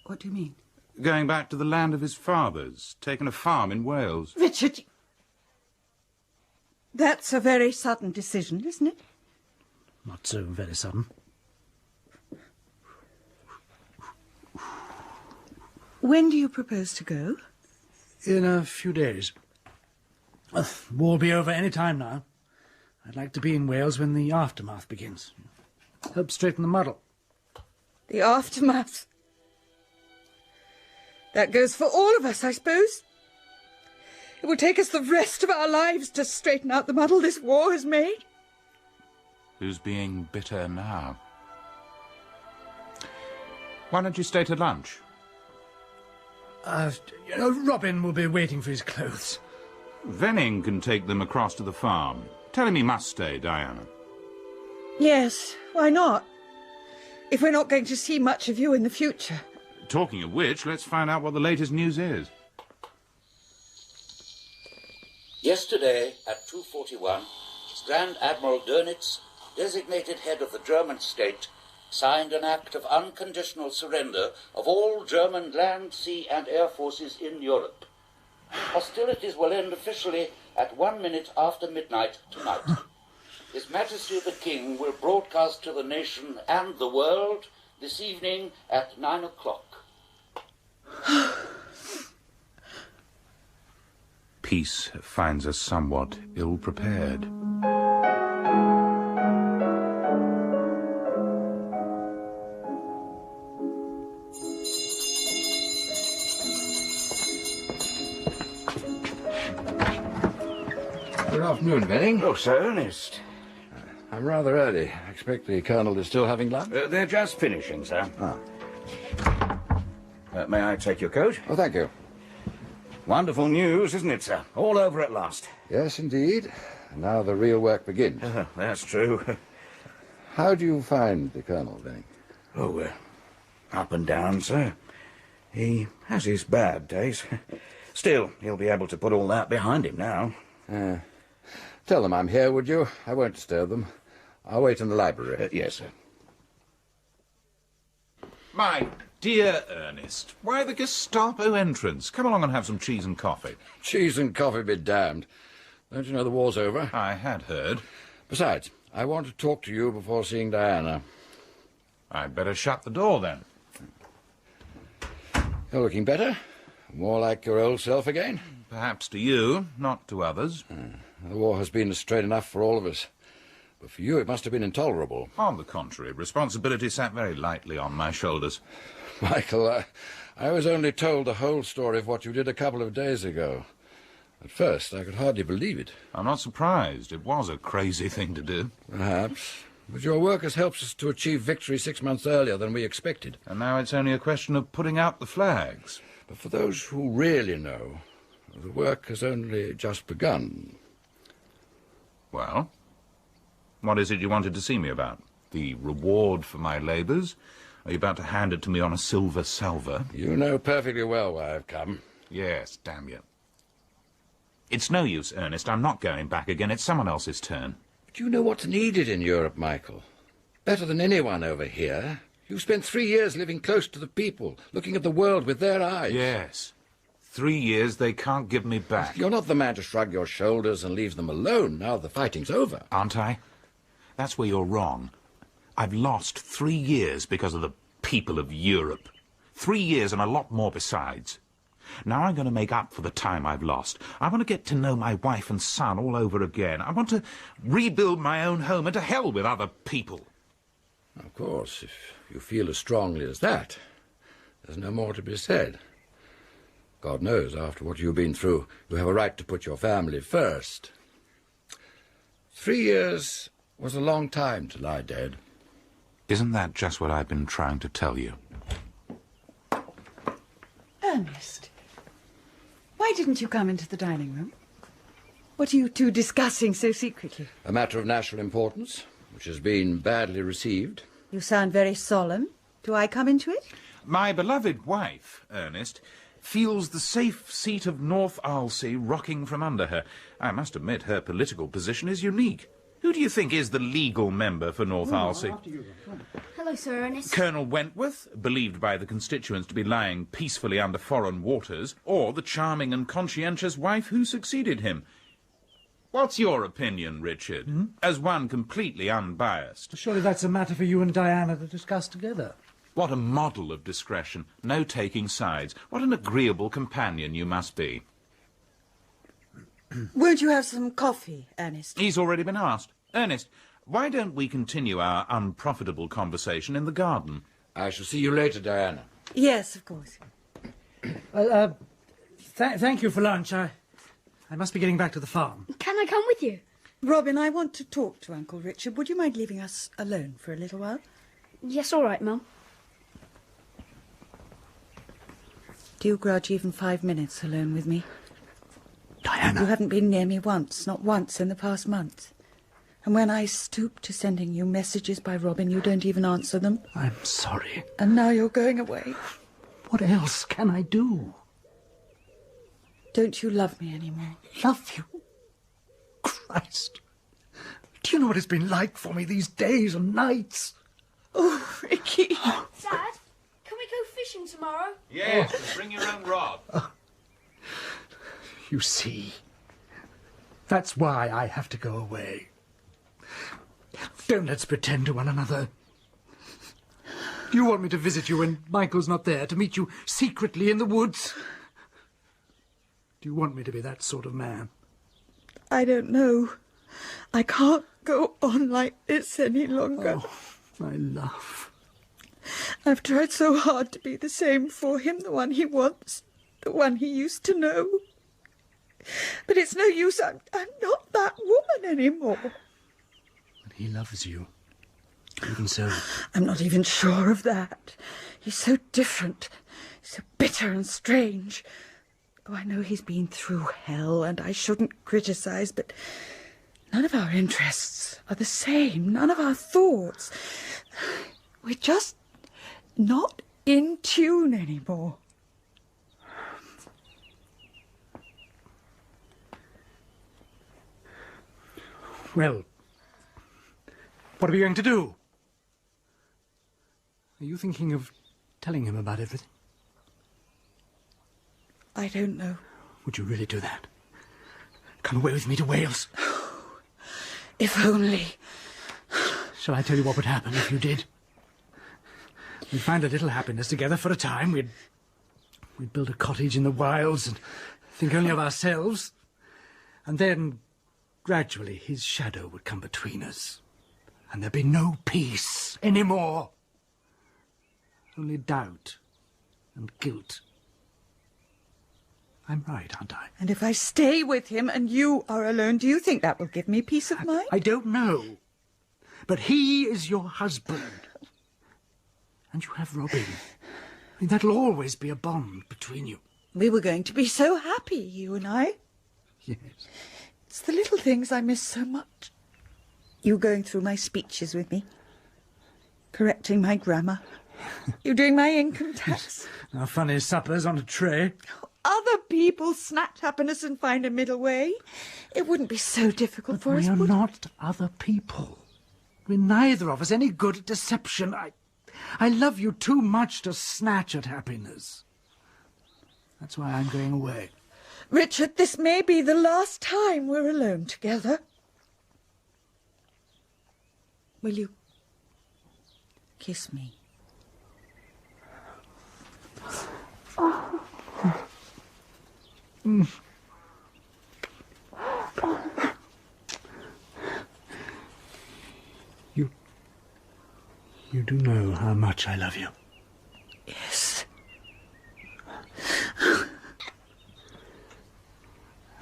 What do you mean? Going back to the land of his fathers, taking a farm in Wales. Richard, that's a very sudden decision, isn't it? Not so very sudden. When do you propose to go? In a few days. War will be over any time now. I'd like to be in Wales when the aftermath begins. Help straighten the muddle. The aftermath. That goes for all of us, I suppose. It will take us the rest of our lives to straighten out the muddle this war has made. Who's being bitter now? Why don't you stay to lunch? Robin will be waiting for his clothes. Venning can take them across to the farm. Tell him he must stay, Diana. Yes, why not? If we're not going to see much of you in the future. Talking of which, let's find out what the latest news is. Yesterday, at 2:41, Grand Admiral Dönitz, designated head of the German state, signed an act of unconditional surrender of all German land, sea and air forces in Europe. Hostilities will end officially at 1 minute after midnight tonight. His Majesty the King will broadcast to the nation and the world this evening at 9 o'clock. Peace finds us somewhat ill-prepared. Good afternoon, Venning. Oh, Sir Ernest. I'm rather early. I expect the Colonel is still having lunch. They're just finishing, sir. May I take your coat? Oh, thank you. Wonderful news, isn't it, sir? All over at last. Yes, indeed. Now the real work begins. That's true. How do you find the Colonel, Venning? Oh, up and down, sir. He has his bad days. Still, he'll be able to put all that behind him now. Tell them I'm here, would you? I won't disturb them. I'll wait in the library. Yes, sir. My dear Ernest, why the Gestapo entrance? Come along and have some cheese and coffee. Cheese and coffee be damned. Don't you know the war's over? I had heard. Besides, I want to talk to you before seeing Diana. I'd better shut the door, then. You're looking better? More like your old self again? Perhaps to you, not to others. The war has been a strain enough for all of us. But for you, it must have been intolerable. On the contrary, responsibility sat very lightly on my shoulders. Michael, I was only told the whole story of what you did a couple of days ago. At first, I could hardly believe it. I'm not surprised. It was a crazy thing to do. Perhaps. But your work has helped us to achieve victory 6 months earlier than we expected. And now it's only a question of putting out the flags. But for those who really know, the work has only just begun. Well, what is it you wanted to see me about? The reward for my labours? Are you about to hand it to me on a silver salver? You know perfectly well why I've come. Yes, damn you. It's no use, Ernest. I'm not going back again. It's someone else's turn. But you know what's needed in Europe, Michael. Better than anyone over here. You've spent 3 years living close to the people, looking at the world with their eyes. Yes. 3 years they can't give me back. You're not the man to shrug your shoulders and leave them alone now the fighting's over. Aren't I? That's where you're wrong. I've lost 3 years because of the people of Europe. 3 years and a lot more besides. Now I'm going to make up for the time I've lost. I want to get to know my wife and son all over again. I want to rebuild my own home, and to hell with other people. Of course, if you feel as strongly as that, there's no more to be said. God knows, after what you've been through, you have a right to put your family first. 3 years was a long time to lie dead. Isn't that just what I've been trying to tell you? Ernest, why didn't you come into the dining room? What are you two discussing so secretly? A matter of national importance, which has been badly received. You sound very solemn. Do I come into it? My beloved wife, Ernest, feels the safe seat of North Alsea rocking from under her. I must admit her political position is unique. Who do you think is the legal member for North Alsea? Hello, Sir Ernest. Colonel Wentworth, believed by the constituents to be lying peacefully under foreign waters, or the charming and conscientious wife who succeeded him? What's your opinion, Richard, as one completely unbiased? Surely that's a matter for you and Diana to discuss together. What a model of discretion, no taking sides. What an agreeable companion you must be. Won't you have some coffee, Ernest? He's already been asked. Ernest, why don't we continue our unprofitable conversation in the garden? I shall see you later, Diana. Yes, of course. Thank you for lunch. I must be getting back to the farm. Can I come with you? Robin, I want to talk to Uncle Richard. Would you mind leaving us alone for a little while? Yes, all right, Mum. Do you grudge even 5 minutes alone with me? Diana. You haven't been near me once, not once in the past month. And when I stoop to sending you messages by Robin, you don't even answer them. I'm sorry. And now you're going away. What else can I do? Don't you love me anymore? Love you? Christ. Do you know what it's been like for me these days and nights? Oh, Ricky. Dad, can we go fishing tomorrow? Yes, but bring your own rod. You see, that's why I have to go away. Don't let's pretend to one another. Do you want me to visit you when Michael's not there, to meet you secretly in the woods? Do you want me to be that sort of man? I don't know. I can't go on like this any longer. Oh, my love. I've tried so hard to be the same for him, the one he wants, the one he used to know. But it's no use. I'm not that woman anymore. But he loves you. Even so. I'm not even sure of that. He's so different, so bitter and strange. Oh, I know he's been through hell, and I shouldn't criticise, but none of our interests are the same, none of our thoughts. We're just not in tune anymore. Well, what are we going to do? Are you thinking of telling him about everything? I don't know. Would you really do that? Come away with me to Wales? If only. Shall I tell you what would happen if you did? We'd find a little happiness together for a time. We'd build a cottage in the wilds and think only of ourselves. And then, gradually, his shadow would come between us. And there'd be no peace anymore. Only doubt and guilt. I'm right, aren't I? And if I stay with him and you are alone, do you think that will give me peace of mind? I don't know. But he is your husband. And you have Robin. I mean, that'll always be a bond between you. We were going to be so happy, you and I. Yes. It's the little things I miss so much. You going through my speeches with me. Correcting my grammar. You doing my income tax. Our funny suppers on a tray. Other people snatch happiness and find a middle way. It wouldn't be so difficult for us, We are would it? not other people. We're neither of us any good at deception. I love you too much to snatch at happiness. That's why I'm going away. Richard, this may be the last time we're alone together. Will you kiss me? You do know how much I love you. Yes.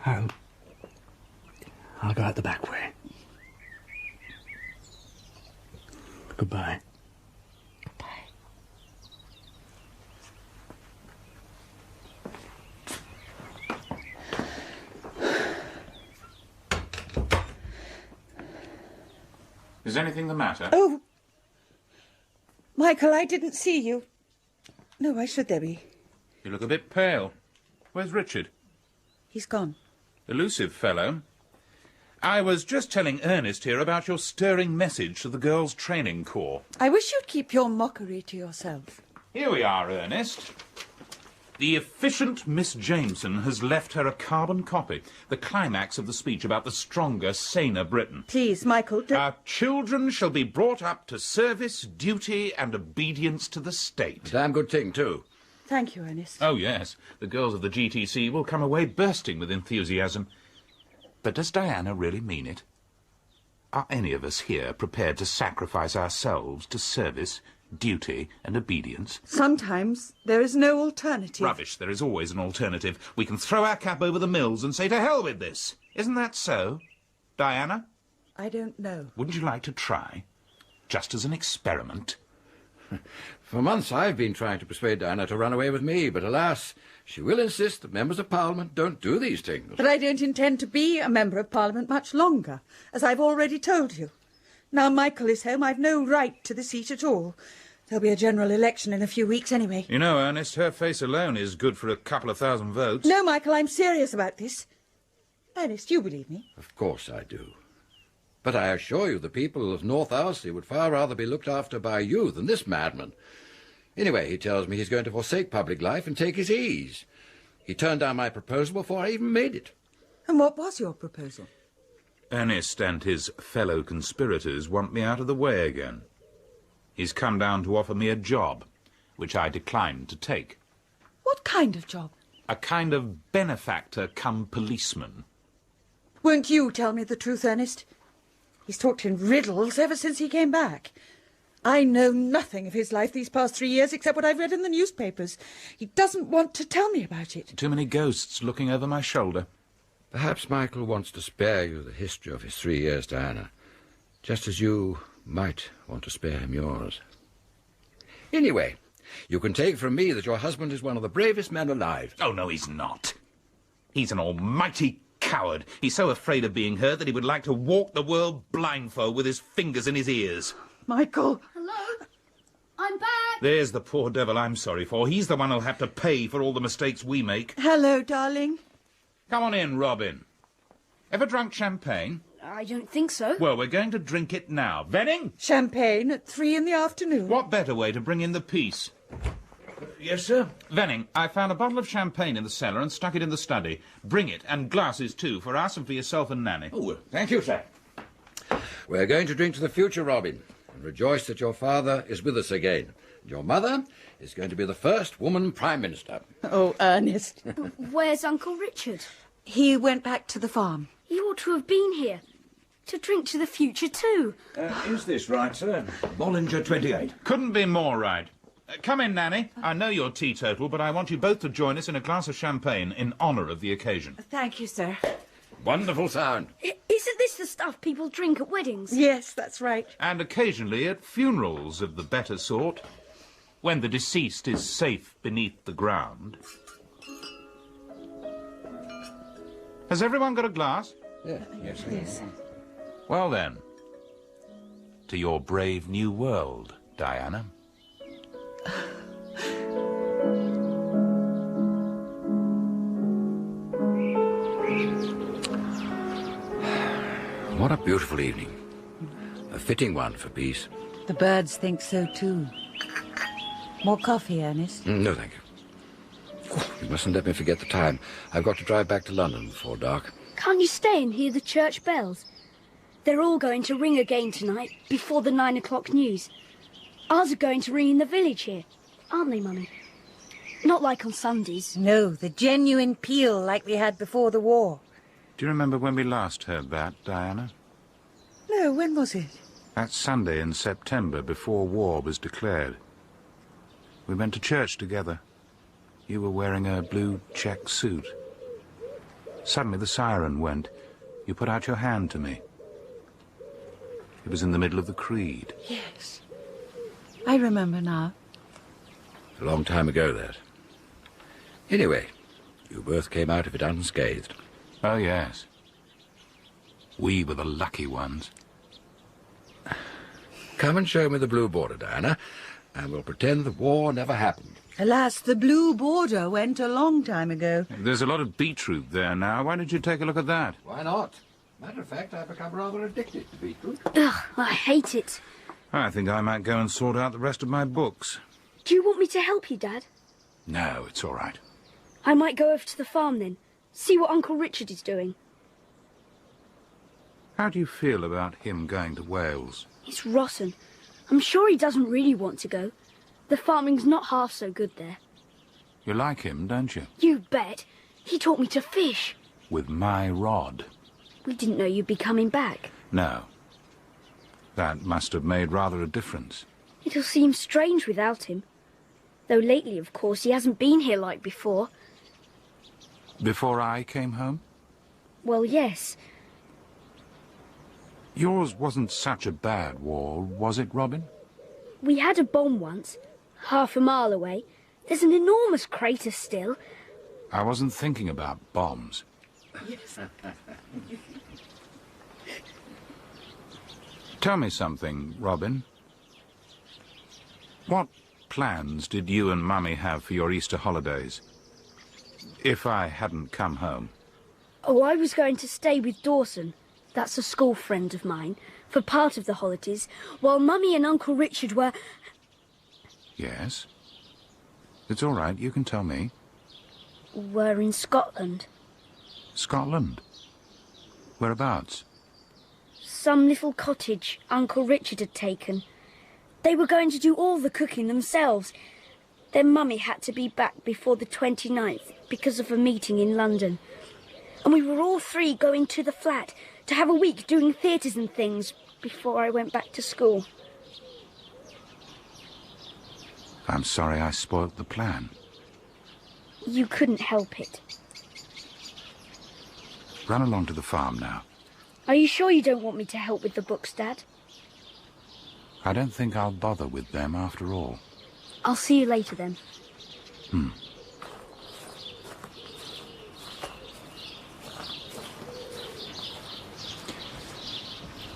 I'll go out the back way. Goodbye. Is anything the matter? Oh, Michael, I didn't see you. No, why should there be? You look a bit pale. Where's Richard? He's gone. Elusive fellow. I was just telling Ernest here about your stirring message to the girls' training corps. I wish you'd keep your mockery to yourself. Here we are, Ernest. The efficient Miss Jameson has left her a carbon copy, the climax of the speech about the stronger, saner Britain. Please, Michael, don't... Our children shall be brought up to service, duty and obedience to the state. Damn good thing, too. Thank you, Ernest. Oh, yes. The girls of the GTC will come away bursting with enthusiasm. But does Diana really mean it? Are any of us here prepared to sacrifice ourselves to service, duty and obedience? Sometimes there is no alternative. Rubbish. There is always an alternative. We can throw our cap over the mills and say to hell with this. Isn't that so? Diana? I don't know. Wouldn't you like to try? Just as an experiment? For months I've been trying to persuade Diana to run away with me, but alas, she will insist that members of Parliament don't do these things. But I don't intend to be a Member of Parliament much longer, as I've already told you. Now Michael is home, I've no right to the seat at all. There'll be a general election in a few weeks anyway. You know, Ernest, her face alone is good for a couple of thousand votes. No, Michael, I'm serious about this. Ernest, you believe me? Of course I do. But I assure you the people of North Owsley would far rather be looked after by you than this madman. Anyway, he tells me he's going to forsake public life and take his ease. He turned down my proposal before I even made it. And what was your proposal? Ernest and his fellow conspirators want me out of the way again. He's come down to offer me a job, which I declined to take. What kind of job? A kind of benefactor come policeman. Won't you tell me the truth, Ernest? He's talked in riddles ever since he came back. I know nothing of his life these past 3 years except what I've read in the newspapers. He doesn't want to tell me about it. Too many ghosts looking over my shoulder. Perhaps Michael wants to spare you the history of his 3 years, Diana, just as you might want to spare him yours. Anyway, you can take from me that your husband is one of the bravest men alive. Oh, no, he's not. He's an almighty coward. He's so afraid of being hurt that he would like to walk the world blindfold with his fingers in his ears. Michael! Hello? I'm back! There's the poor devil I'm sorry for. He's the one who'll have to pay for all the mistakes we make. Hello, darling. Come on in, Robin. Ever drunk champagne? I don't think so. Well, we're going to drink it now. Venning? Champagne at 3 in the afternoon. What better way to bring in the peace? Yes, sir? Venning, I found a bottle of champagne in the cellar and stuck it in the study. Bring it, and glasses too, for us and for yourself and Nanny. Oh, thank you, sir. We're going to drink to the future, Robin, and rejoice that your father is with us again. Your mother is going to be the first woman Prime Minister. Oh, Ernest. Where's Uncle Richard? He went back to the farm. You ought to have been here. To drink to the future too. Is this right, sir? Bollinger 28. Couldn't be more right. Come in, Nanny. I know you're teetotal, but I want you both to join us in a glass of champagne in honour of the occasion. Thank you, sir. Wonderful sound. Isn't this the stuff people drink at weddings? Yes, that's right. And occasionally at funerals of the better sort, when the deceased is safe beneath the ground. Has everyone got a glass? Yeah, yes, sir. Yes. Well then, to your brave new world, Diana. What a beautiful evening. A fitting one for peace. The birds think so too. More coffee, Ernest? No, thank you. Oh, you mustn't let me forget the time. I've got to drive back to London before dark. Can't you stay and hear the church bells? They're all going to ring again tonight, before the 9 o'clock news. Ours are going to ring in the village here, aren't they, Mummy? Not like on Sundays. No, the genuine peal like we had before the war. Do you remember when we last heard that, Diana? No, when was it? That Sunday in September, before war was declared. We went to church together. You were wearing a blue check suit. Suddenly the siren went. You put out your hand to me. It was in the middle of the creed. Yes. I remember now. A long time ago, that. Anyway, you both came out of it unscathed. Oh, yes. We were the lucky ones. Come and show me the blue border, Diana, and we'll pretend the war never happened. Alas, the blue border went a long time ago. There's a lot of beetroot there now. Why don't you take a look at that? Why not? Matter of fact, I've become rather addicted to beetroot. Ugh, I hate it. I think I might go and sort out the rest of my books. Do you want me to help you, Dad? No, it's all right. I might go over to the farm then. See what Uncle Richard is doing. How do you feel about him going to Wales? It's rotten. I'm sure he doesn't really want to go. The farming's not half so good there. You like him, don't you? You bet. He taught me to fish. With my rod. We didn't know you'd be coming back. No. That must have made rather a difference. It'll seem strange without him. Though lately, of course, he hasn't been here like before. Before I came home? Well, yes. Yours wasn't such a bad war, was it, Robin? We had a bomb once, half a mile away. There's an enormous crater still. I wasn't thinking about bombs. Yes. Tell me something, Robin. What plans did you and Mummy have for your Easter holidays? If I hadn't come home. Oh, I was going to stay with Dawson. That's a school friend of mine, for part of the holidays, while Mummy and Uncle Richard were... Yes? It's all right, you can tell me. were in Scotland. Scotland? Whereabouts? Some little cottage Uncle Richard had taken. They were going to do all the cooking themselves. Then Mummy had to be back before the 29th because of a meeting in London. And we were all three going to the flat to have a week doing theatres and things before I went back to school. I'm sorry I spoilt the plan. You couldn't help it. Run along to the farm now. Are you sure you don't want me to help with the books, Dad? I don't think I'll bother with them after all. I'll see you later then.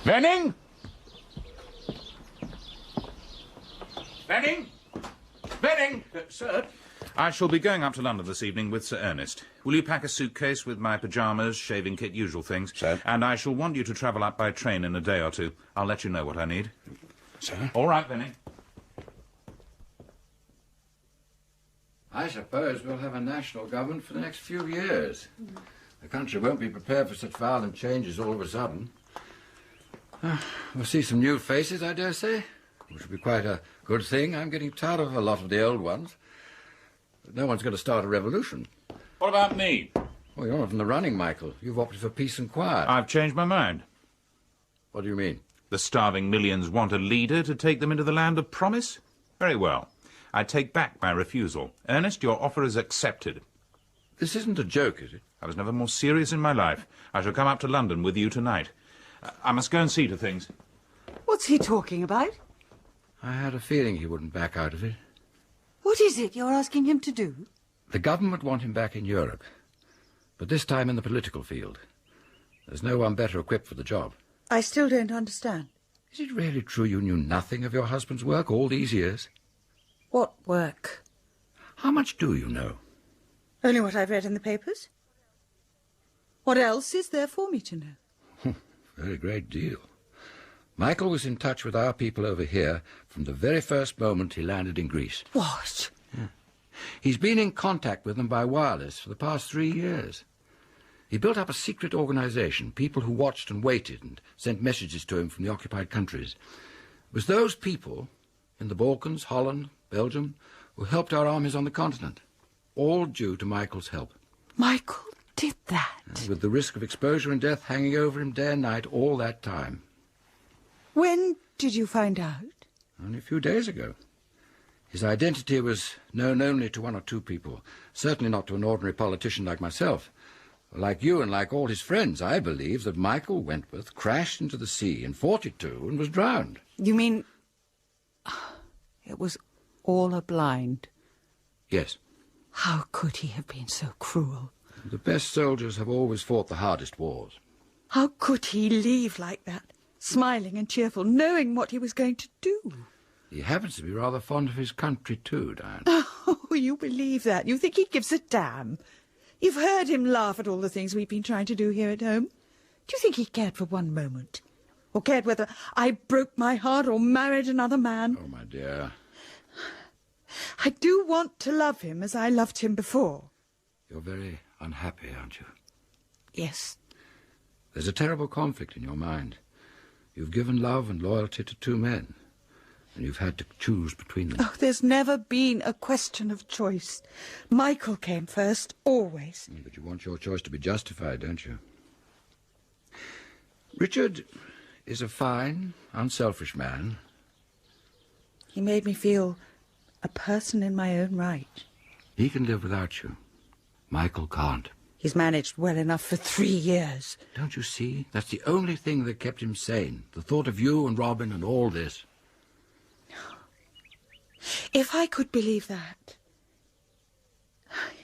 Venning? Venning? Venning? Sir? I shall be going up to London this evening with Sir Ernest. Will you pack a suitcase with my pyjamas, shaving kit, usual things? Sir. And I shall want you to travel up by train in a day or two. I'll let you know what I need. Sir? All right, Venning. I suppose we'll have a national government for the next few years. The country won't be prepared for such violent changes all of a sudden. We'll see some new faces, I dare say, which will be quite a good thing. I'm getting tired of a lot of the old ones. But no one's going to start a revolution. What about me? Well, you're not in the running, Michael. You've opted for peace and quiet. I've changed my mind. What do you mean? The starving millions want a leader to take them into the land of promise? Very well. I take back my refusal. Ernest, your offer is accepted. This isn't a joke, is it? I was never more serious in my life. I shall come up to London with you tonight. I must go and see to things. What's he talking about? I had a feeling he wouldn't back out of it. What is it you're asking him to do? The government want him back in Europe, but this time in the political field. There's no one better equipped for the job. I still don't understand. Is it really true you knew nothing of your husband's work all these years? What work? How much do you know? Only what I've read in the papers. What else is there for me to know? Very great deal. Michael was in touch with our people over here from the very first moment he landed in Greece. What? Yeah. He's been in contact with them by wireless for the past 3 years. He built up a secret organization, people who watched and waited and sent messages to him from the occupied countries. It was those people in the Balkans, Holland, Belgium, who helped our armies on the continent, all due to Michael's help. Michael did that? With the risk of exposure and death hanging over him day and night all that time. When did you find out? Only a few days ago. His identity was known only to 1 or 2 people, certainly not to an ordinary politician like myself. Like you and like all his friends, I believe that Michael Wentworth crashed into the sea in 42 and was drowned. You mean... It was all a blind. Yes. How could he have been so cruel? The best soldiers have always fought the hardest wars. How could he leave like that, smiling and cheerful, knowing what he was going to do? He happens to be rather fond of his country too, Diane. Oh, you believe that? You think he gives a damn? You've heard him laugh at all the things we've been trying to do here at home. Do you think he cared for one moment? Or cared whether I broke my heart or married another man? Oh, my dear. I do want to love him as I loved him before. You're very unhappy, aren't you? Yes. There's a terrible conflict in your mind. You've given love and loyalty to two men, and you've had to choose between them. Oh, there's never been a question of choice. Michael came first, always. But you want your choice to be justified, don't you? Richard is a fine, unselfish man. He made me feel a person in my own right. He can live without you. Michael can't. He's managed well enough for 3 years. Don't you see? That's the only thing that kept him sane. The thought of you and Robin and all this. If I could believe that,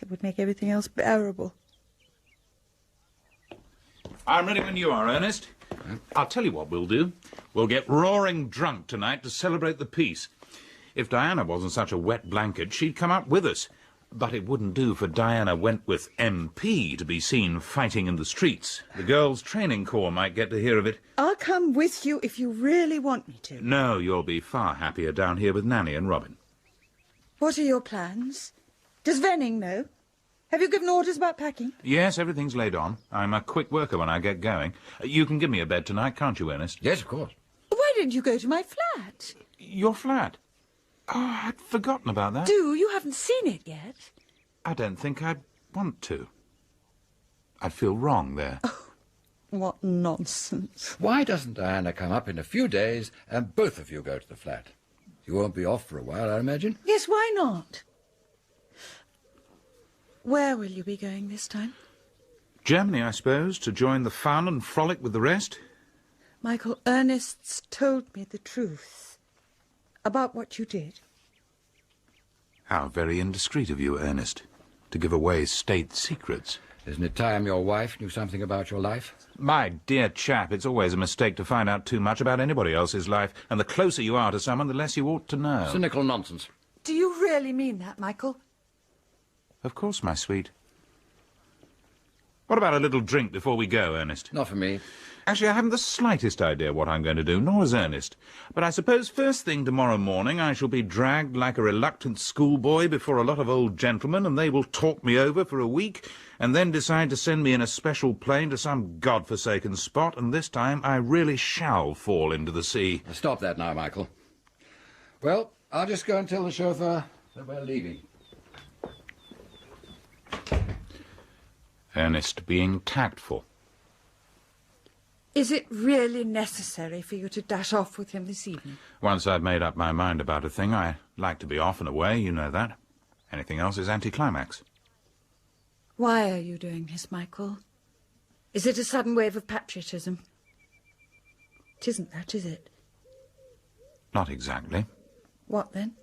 it would make everything else bearable. I'm ready when you are, Ernest. I'll tell you what we'll do. We'll get roaring drunk tonight to celebrate the peace. If Diana wasn't such a wet blanket, she'd come up with us. But it wouldn't do for Diana Wentworth, MP, to be seen fighting in the streets. The girls' training corps might get to hear of it. I'll come with you if you really want me to. No, you'll be far happier down here with Nanny and Robin. What are your plans? Does Venning know? Have you given orders about packing? Yes, everything's laid on. I'm a quick worker when I get going. You can give me a bed tonight, can't you, Ernest? Yes, of course. Why didn't you go to my flat? Your flat? Oh, I'd forgotten about that. Do? You haven't seen it yet. I don't think I'd want to. I'd feel wrong there. Oh, what nonsense. Why doesn't Diana come up in a few days and both of you go to the flat? You won't be off for a while, I imagine? Yes, why not? Where will you be going this time? Germany, I suppose, to join the fun and frolic with the rest. Michael, Ernest's told me the truth about what you did. How very indiscreet of you, Ernest, to give away state secrets. Isn't it time your wife knew something about your life? My dear chap, it's always a mistake to find out too much about anybody else's life, and the closer you are to someone, the less you ought to know. Cynical nonsense. Do you really mean that, Michael? Of course, my sweet. What about a little drink before we go, Ernest? Not for me. Actually, I haven't the slightest idea what I'm going to do, nor has Ernest. But I suppose first thing tomorrow morning I shall be dragged like a reluctant schoolboy before a lot of old gentlemen, and they will talk me over for a week, and then decide to send me in a special plane to some godforsaken spot, and this time I really shall fall into the sea. Stop that now, Michael. Well, I'll just go and tell the chauffeur that we're leaving. Ernest being tactful. Is it really necessary for you to dash off with him this evening? Once I've made up my mind about a thing, I like to be off and away, you know that. Anything else is anticlimax. Why are you doing this, Michael? Is it a sudden wave of patriotism? It isn't that, is it? Not exactly. What then?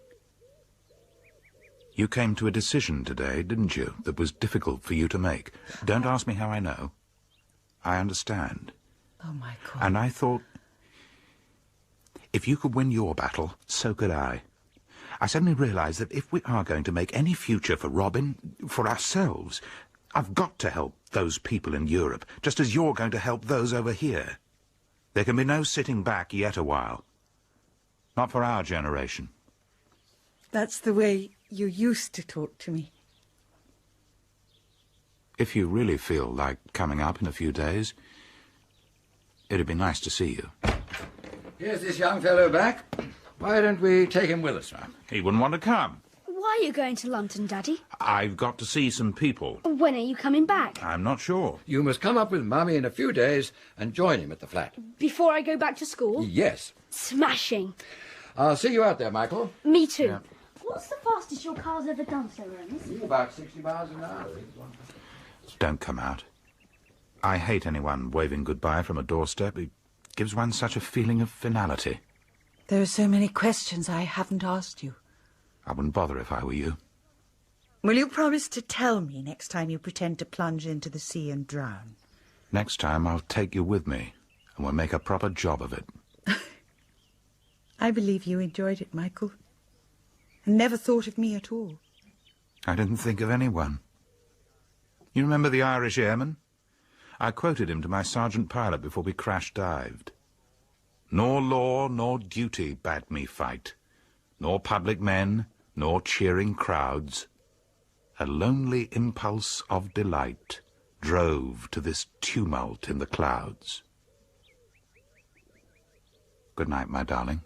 You came to a decision today, didn't you, that was difficult for you to make. Don't ask me how I know. I understand. Oh, Michael. And I thought, if you could win your battle, so could I. I suddenly realised that if we are going to make any future for Robin, for ourselves, I've got to help those people in Europe, just as you're going to help those over here. There can be no sitting back yet a while. Not for our generation. That's the way you used to talk to me. If you really feel like coming up in a few days, it'd be nice to see you. Here's this young fellow back. Why don't we take him with us, man? He wouldn't want to come. Why are you going to London, Daddy? I've got to see some people. When are you coming back? I'm not sure. You must come up with Mummy in a few days and join him at the flat. Before I go back to school? Yes. Smashing. I'll see you out there, Michael. Me too. Yeah. What's the fastest your car's ever done, Sir Ernest? About 60 miles an hour. Don't come out. I hate anyone waving goodbye from a doorstep. It gives one such a feeling of finality. There are so many questions I haven't asked you. I wouldn't bother if I were you. Will you promise to tell me next time you pretend to plunge into the sea and drown? Next time I'll take you with me, and we'll make a proper job of it. I believe you enjoyed it, Michael, and never thought of me at all. I didn't think of anyone. You remember the Irish airman? I quoted him to my sergeant pilot before we crash-dived. Nor law nor duty bade me fight, nor public men, nor cheering crowds. A lonely impulse of delight drove to this tumult in the clouds. Good night, my darling.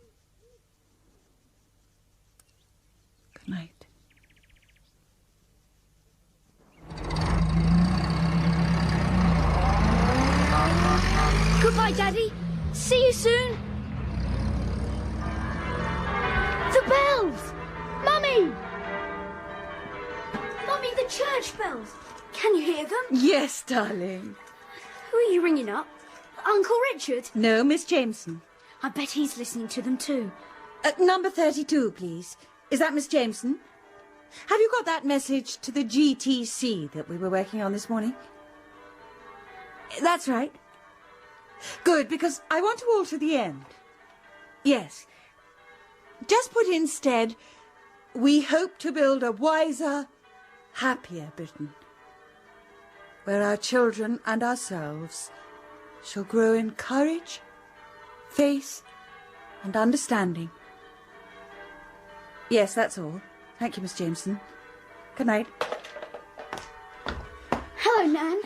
Good night. Goodbye, Daddy. See you soon. The bells! Mummy! Mummy, the church bells. Can you hear them? Yes, darling. Who are you ringing up? Uncle Richard? No, Miss Jameson. I bet he's listening to them too. Number 32, please. Is that Miss Jameson? Have you got that message to the GTC that we were working on this morning? That's right. Good, because I want to alter the end. Yes. Just put instead, we hope to build a wiser, happier Britain, where our children and ourselves shall grow in courage, faith, and understanding. Yes, that's all. Thank you, Miss Jameson. Good night. Hello, Nan.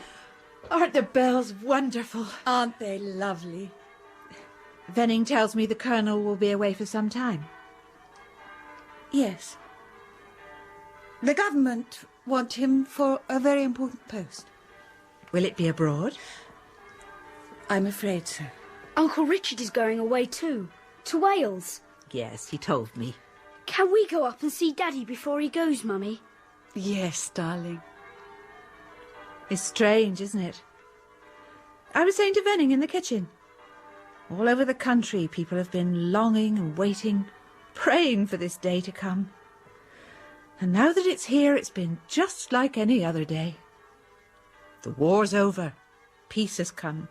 Aren't the bells wonderful? Aren't they lovely? Venning tells me the Colonel will be away for some time. Yes. The government want him for a very important post. Will it be abroad? I'm afraid so. Uncle Richard is going away too. To Wales. Yes, he told me. Can we go up and see Daddy before he goes, Mummy? Yes, darling. It's strange, isn't it? I was saying to Venning in the kitchen. All over the country, people have been longing and waiting, praying for this day to come. And now that it's here, it's been just like any other day. The war's over. Peace has come.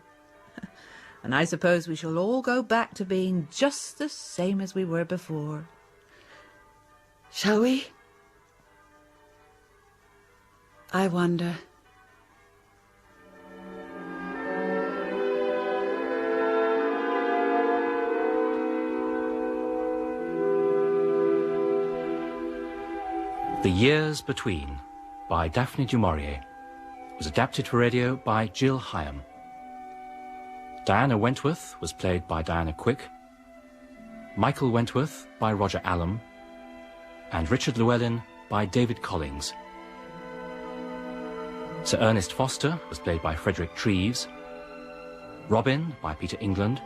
And I suppose we shall all go back to being just the same as we were before. Shall we? I wonder. The Years Between by Daphne du Maurier was adapted for radio by Jill Hyam. Diana Wentworth was played by Diana Quick, Michael Wentworth by Roger Allam, and Richard Llewellyn by David Collings. Sir Ernest Foster was played by Frederick Treves, Robin by Peter England,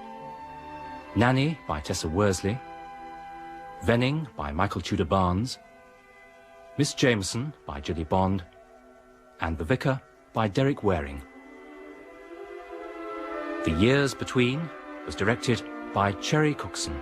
Nanny by Tessa Worsley, Venning by Michael Tudor Barnes, Miss Jameson by Julie Bond, and The Vicar by Derek Waring. The Years Between was directed by Cherry Cookson.